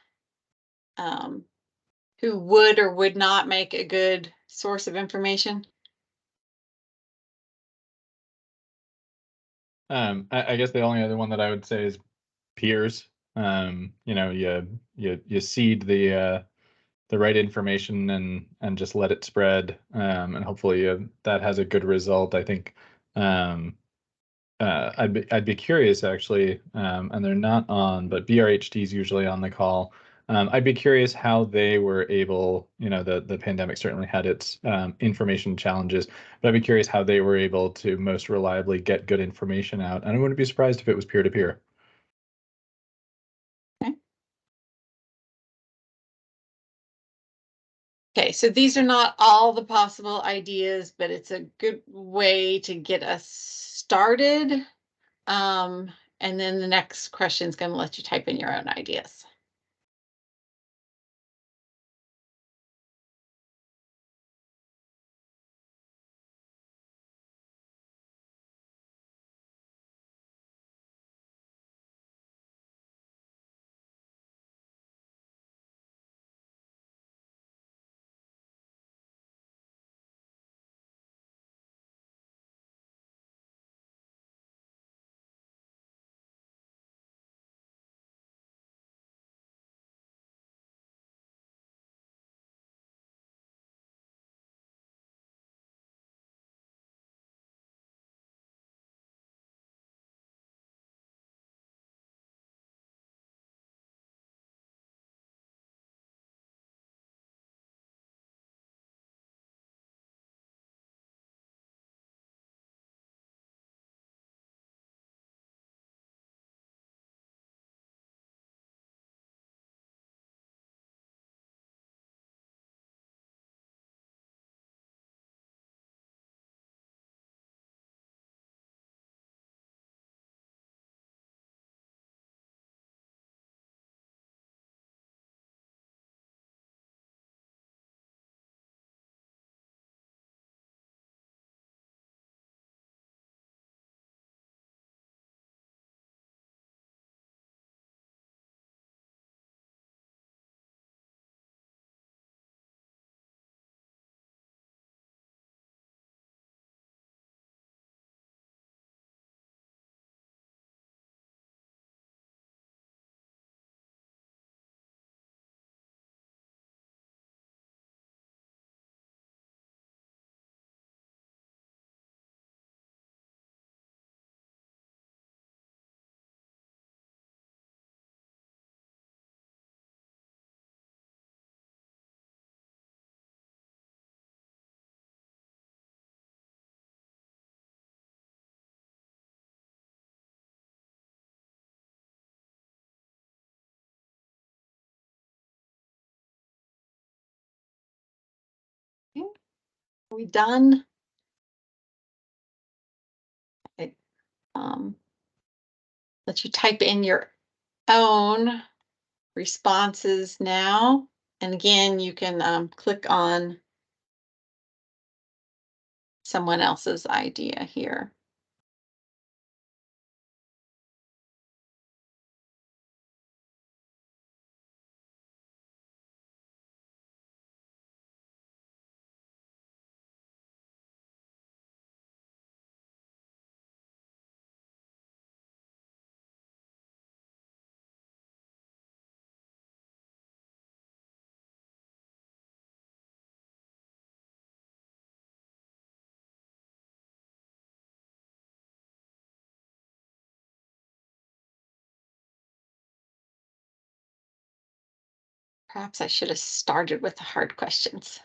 who would or would not make a good source of information? I guess the only other one that I would say is peers. You seed the right information and just let it spread, and hopefully that has a good result. I think I'd be curious actually, and they're not on, but BRHT is usually on the call. I'd be curious how they were able, the pandemic certainly had its information challenges, but I'd be curious how they were able to most reliably get good information out. And I wouldn't be surprised if it was peer-to-peer. Okay, so these are not all the possible ideas, but it's a good way to get us started. And then the next question is going to let you type in your own ideas. Are we done? Let you type in your own responses now. And again, you can click on someone else's idea here. Perhaps I should have started with the hard questions.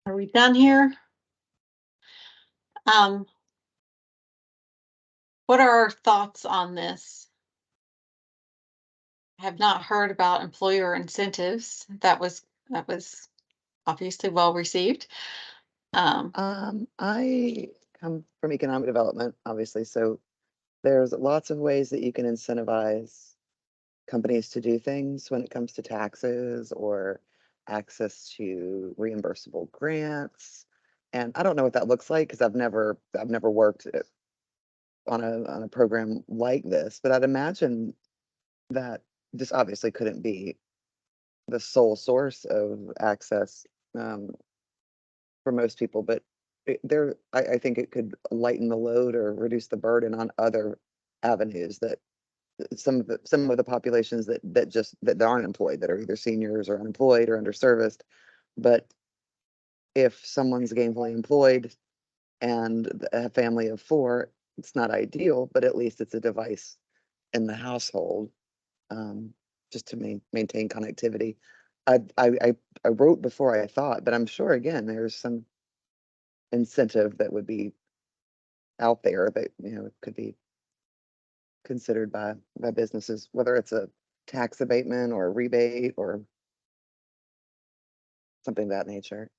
Are we done here? What are our thoughts on this? I have not heard about employer incentives. That was obviously well received. I come from economic development, obviously, so there's lots of ways that you can incentivize companies to do things when it comes to taxes or access to reimbursable grants. And I don't know what that looks like because I've never worked on a program like this, but I'd imagine that this obviously couldn't be the sole source of access for most people, but I think it could lighten the load or reduce the burden on other avenues that some of the populations that aren't employed, that are either seniors or unemployed or underserviced. But if someone's gainfully employed and a family of four, it's not ideal, but at least it's a device in the household, just to maintain connectivity. I wrote before I thought, but I'm sure again there's some incentive that would be out there that could be considered by businesses, whether it's a tax abatement or a rebate or something of that nature.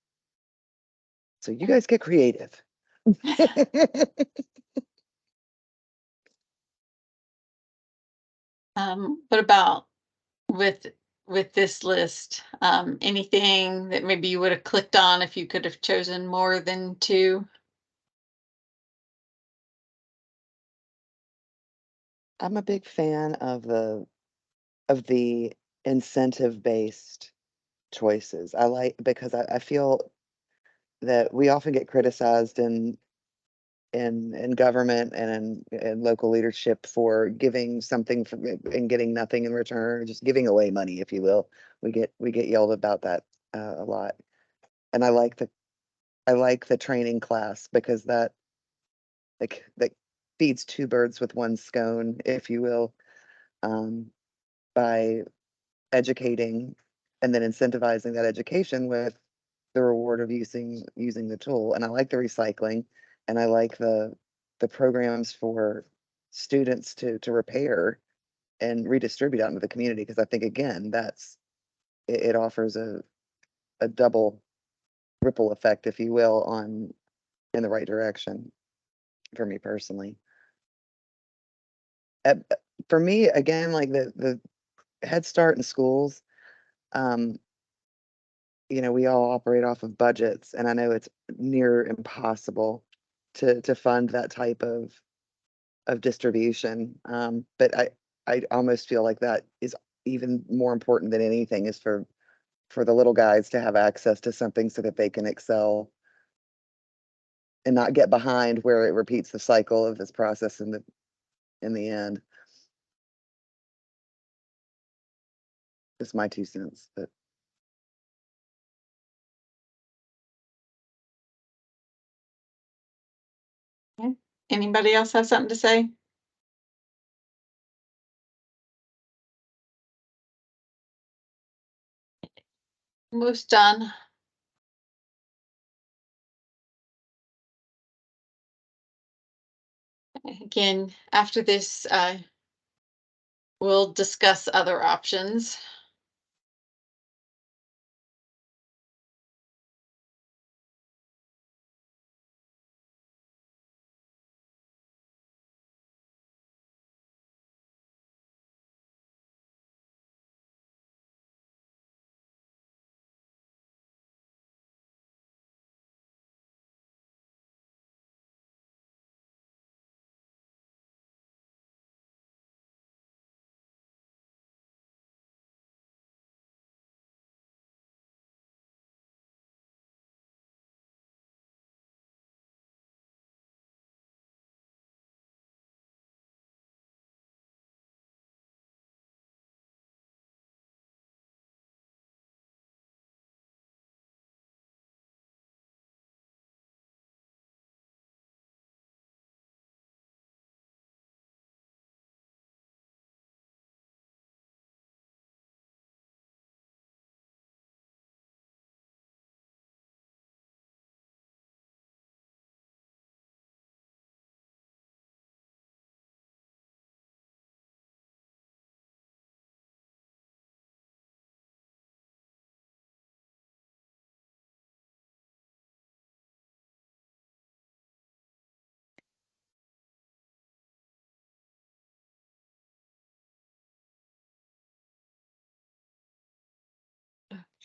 So you guys get creative. What about with this list? Anything that maybe you would have clicked on if you could have chosen more than two? I'm a big fan of the incentive-based choices. I like because I feel that we often get criticized in government and in local leadership for giving something and getting nothing in return, just giving away money, if you will. We get yelled about that a lot. And I like the training class because that feeds two birds with one scone, if you will, by educating and then incentivizing that education with the reward of using the tool. And I like the recycling, and I like the programs for students to repair and redistribute out into the community, because I think, again, it offers a double ripple effect, if you will, in the right direction for me personally. For me, again, like the Head Start in schools, we all operate off of budgets, and I know it's near impossible to fund that type of distribution. But I almost feel like that is even more important than anything, is for the little guys to have access to something so that they can excel and not get behind, where it repeats the cycle of this process in the end. Just my 2 cents, but Anybody else have something to say? Almost done. Again, after this, we'll discuss other options.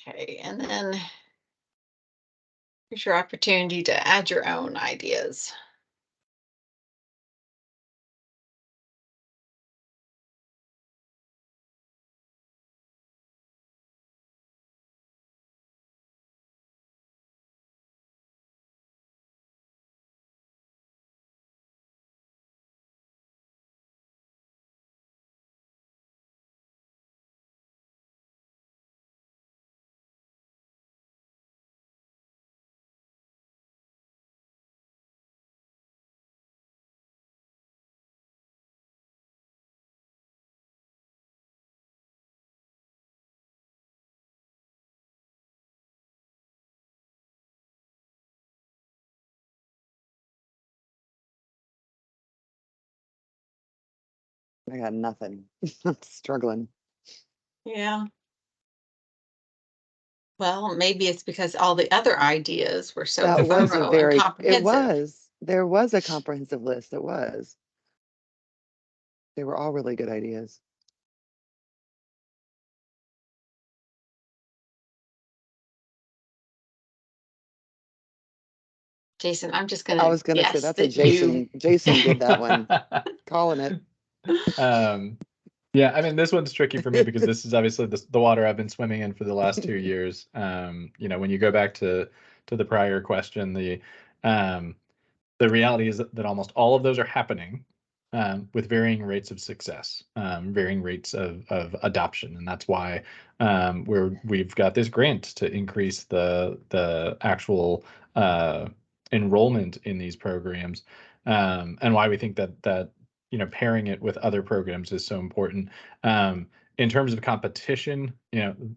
Okay, and then here's your opportunity to add your own ideas. I got nothing. I'm struggling. Yeah. Well, maybe it's because all the other ideas were so That was a thorough and very, comprehensive. there was a comprehensive list. It was. They were all really good ideas. Jason, I'm just I gonna was gonna say guess that's a that you. Jason did that one. Calling it. Yeah, I mean, this one's tricky for me because this is obviously the water I've been swimming in for the last 2 years. When you go back to the prior question, the reality is that almost all of those are happening with varying rates of success, varying rates of adoption, and that's why we've got this grant to increase the actual enrollment in these programs, and why we think that pairing it with other programs is so important. In terms of competition,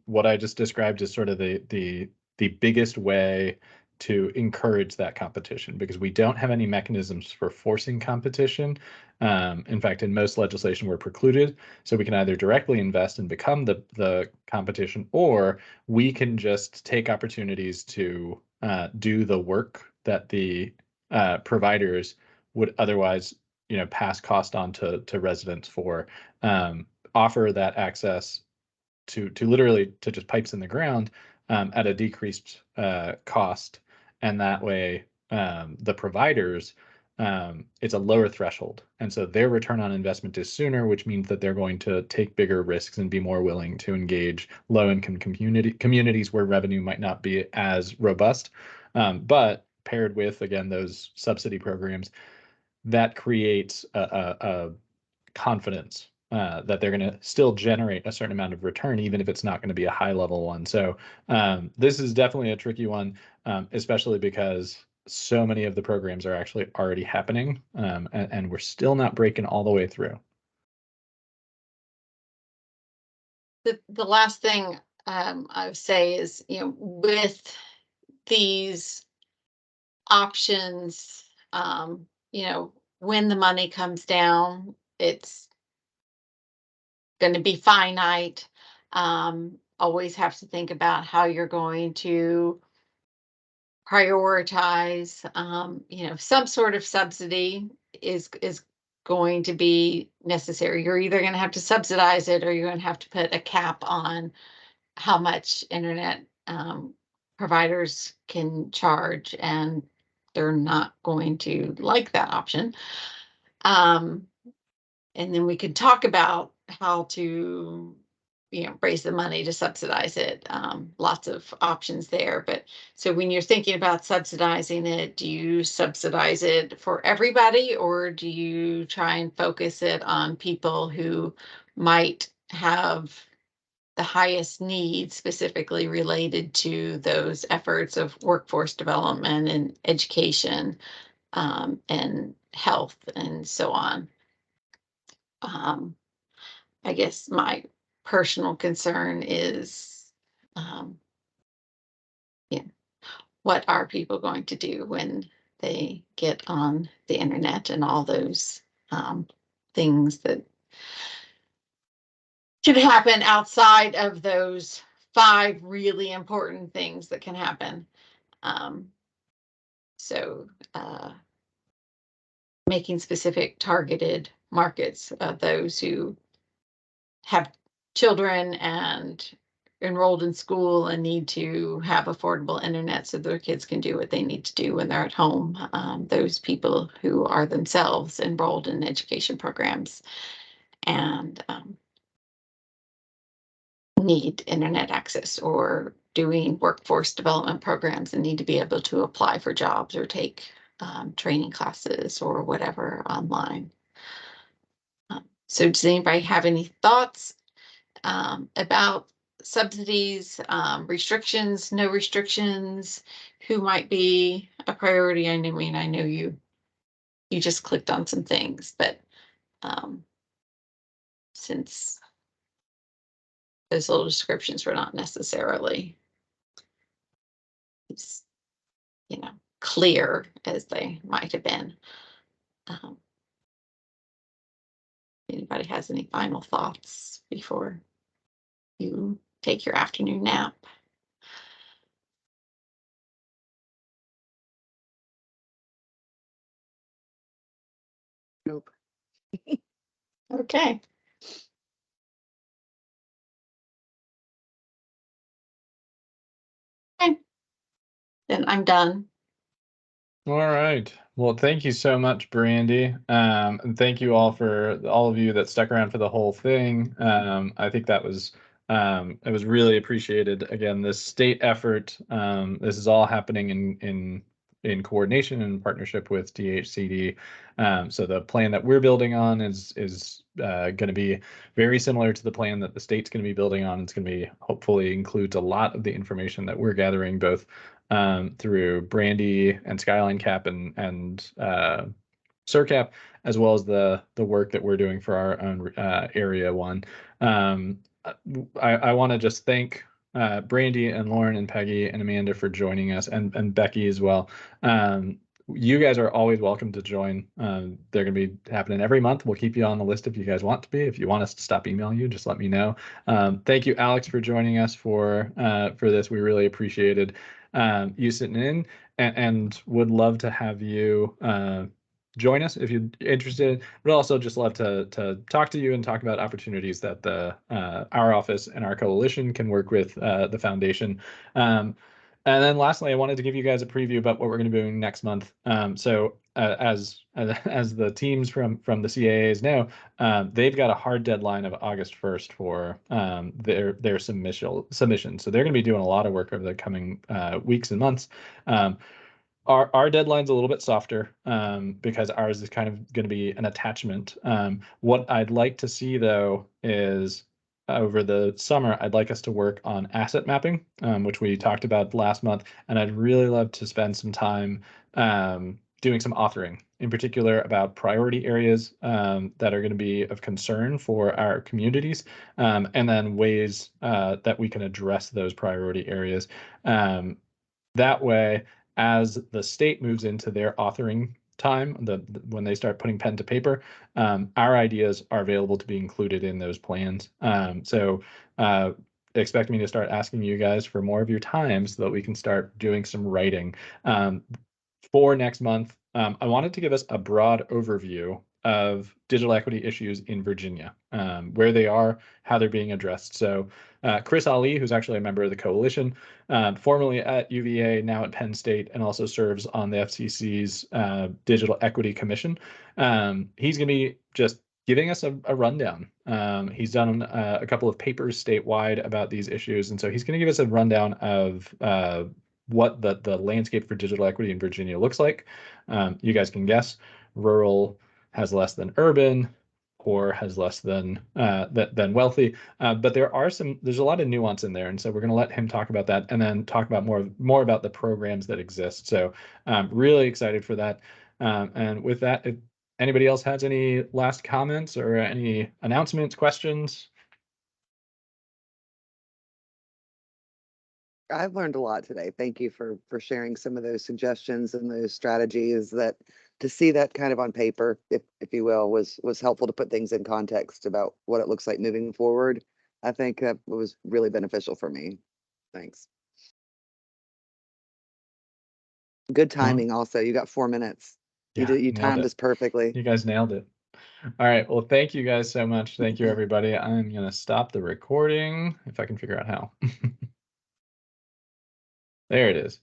what I just described is sort of the biggest way to encourage that competition, because we don't have any mechanisms for forcing competition. In fact, in most legislation, we're precluded. So we can either directly invest and become the competition, or we can just take opportunities to do the work that the providers would otherwise, pass cost on to residents for, offer that access to literally to just pipes in the ground at a decreased cost. And that way, the providers, it's a lower threshold. And so their return on investment is sooner, which means that they're going to take bigger risks and be more willing to engage low-income communities where revenue might not be as robust. But paired with, again, those subsidy programs, that creates a confidence that they're going to still generate a certain amount of return, even if it's not going to be a high level one. So this is definitely a tricky one, especially because so many of the programs are actually already happening, and we're still not breaking all the way through. The last thing I would say is, with these options, when the money comes down, it's going to be finite. Always have to think about how you're going to prioritize. Some sort of subsidy is going to be necessary. You're either going to have to subsidize it, or you're going to have to put a cap on how much internet providers can charge, and they're not going to like that option. And then we could talk about how to, raise the money to subsidize it. Lots of options there. But so when you're thinking about subsidizing it, do you subsidize it for everybody, or do you try and focus it on people who might have the highest needs, specifically related to those efforts of workforce development and education, and health and so on? I guess my personal concern is, what are people going to do when they get on the internet and all those things that can happen outside of those 5 really important things that can happen. So making specific targeted markets of those who have children and enrolled in school and need to have affordable internet so their kids can do what they need to do when they're at home. Those people who are themselves enrolled in education programs and need internet access, or doing workforce development programs and need to be able to apply for jobs or take training classes or whatever online. So does anybody have any thoughts about subsidies, restrictions, no restrictions, who might be a priority? I mean, I know you just clicked on some things, but since those little descriptions were not necessarily clear as they might have been. Anybody has any final thoughts before you take your afternoon nap? Nope. Okay. Okay. Then I'm done. All right. Well, thank you so much, Brandy. And thank you all for all of you that stuck around for the whole thing. I think that was it was really appreciated. Again, this state effort, this is all happening in coordination and partnership with DHCD. So the plan that we're building on is going to be very similar to the plan that the state's going to be building on. It's going to be hopefully includes a lot of the information that we're gathering both through Brandy and Skyline Cap and SERCAP, as well as the work that we're doing for our own Area 1. I want to just thank Brandy and Lauren and Peggy and Amanda for joining us, and Becky as well. You guys are always welcome to join. They're going to be happening every month. We'll keep you on the list if you guys want to be. If you want us to stop emailing you, just let me know. Thank you, Alex, for joining us for this. We really appreciated you sitting in, and would love to have you join us if you're interested. We'd also just love to talk to you and talk about opportunities that the our office and our coalition can work with the foundation. And then lastly, I wanted to give you guys a preview about what we're going to be doing next month. So as the teams from the CAAs know, they've got a hard deadline of August 1st for their submission. So they're going to be doing a lot of work over the coming weeks and months. Our deadline's a little bit softer because ours is kind of going to be an attachment. What I'd like to see, though, is over the summer, I'd like us to work on asset mapping, which we talked about last month. And I'd really love to spend some time doing some authoring, in particular about priority areas that are going to be of concern for our communities, and then ways that we can address those priority areas. That way, as the state moves into their authoring time, when they start putting pen to paper, our ideas are available to be included in those plans. So expect me to start asking you guys for more of your time so that we can start doing some writing. For next month, I wanted to give us a broad overview of digital equity issues in Virginia, where they are, how they're being addressed. So Chris Ali, who's actually a member of the coalition, formerly at UVA, now at Penn State, and also serves on the FCC's Digital Equity Commission. He's going to be just giving us a rundown. He's done a couple of papers statewide about these issues, and so he's going to give us a rundown of what the landscape for digital equity in Virginia looks like. You guys can guess. Rural has less than urban, poor has less than wealthy, but there's a lot of nuance in there, and so we're going to let him talk about that, and then talk about more about the programs that exist. So I'm really excited for that. And with that, if anybody else has any last comments or any announcements, questions? I've learned a lot today. Thank you for sharing some of those suggestions and those strategies. That to see that kind of on paper, if you will, was helpful to put things in context about what it looks like moving forward. I think that was really beneficial for me. Thanks. Good timing. Also, you got 4 minutes. Yeah, You timed this perfectly. You guys nailed it. All right. Well, thank you guys so much. Thank you, everybody. I'm going to stop the recording if I can figure out how. There it is.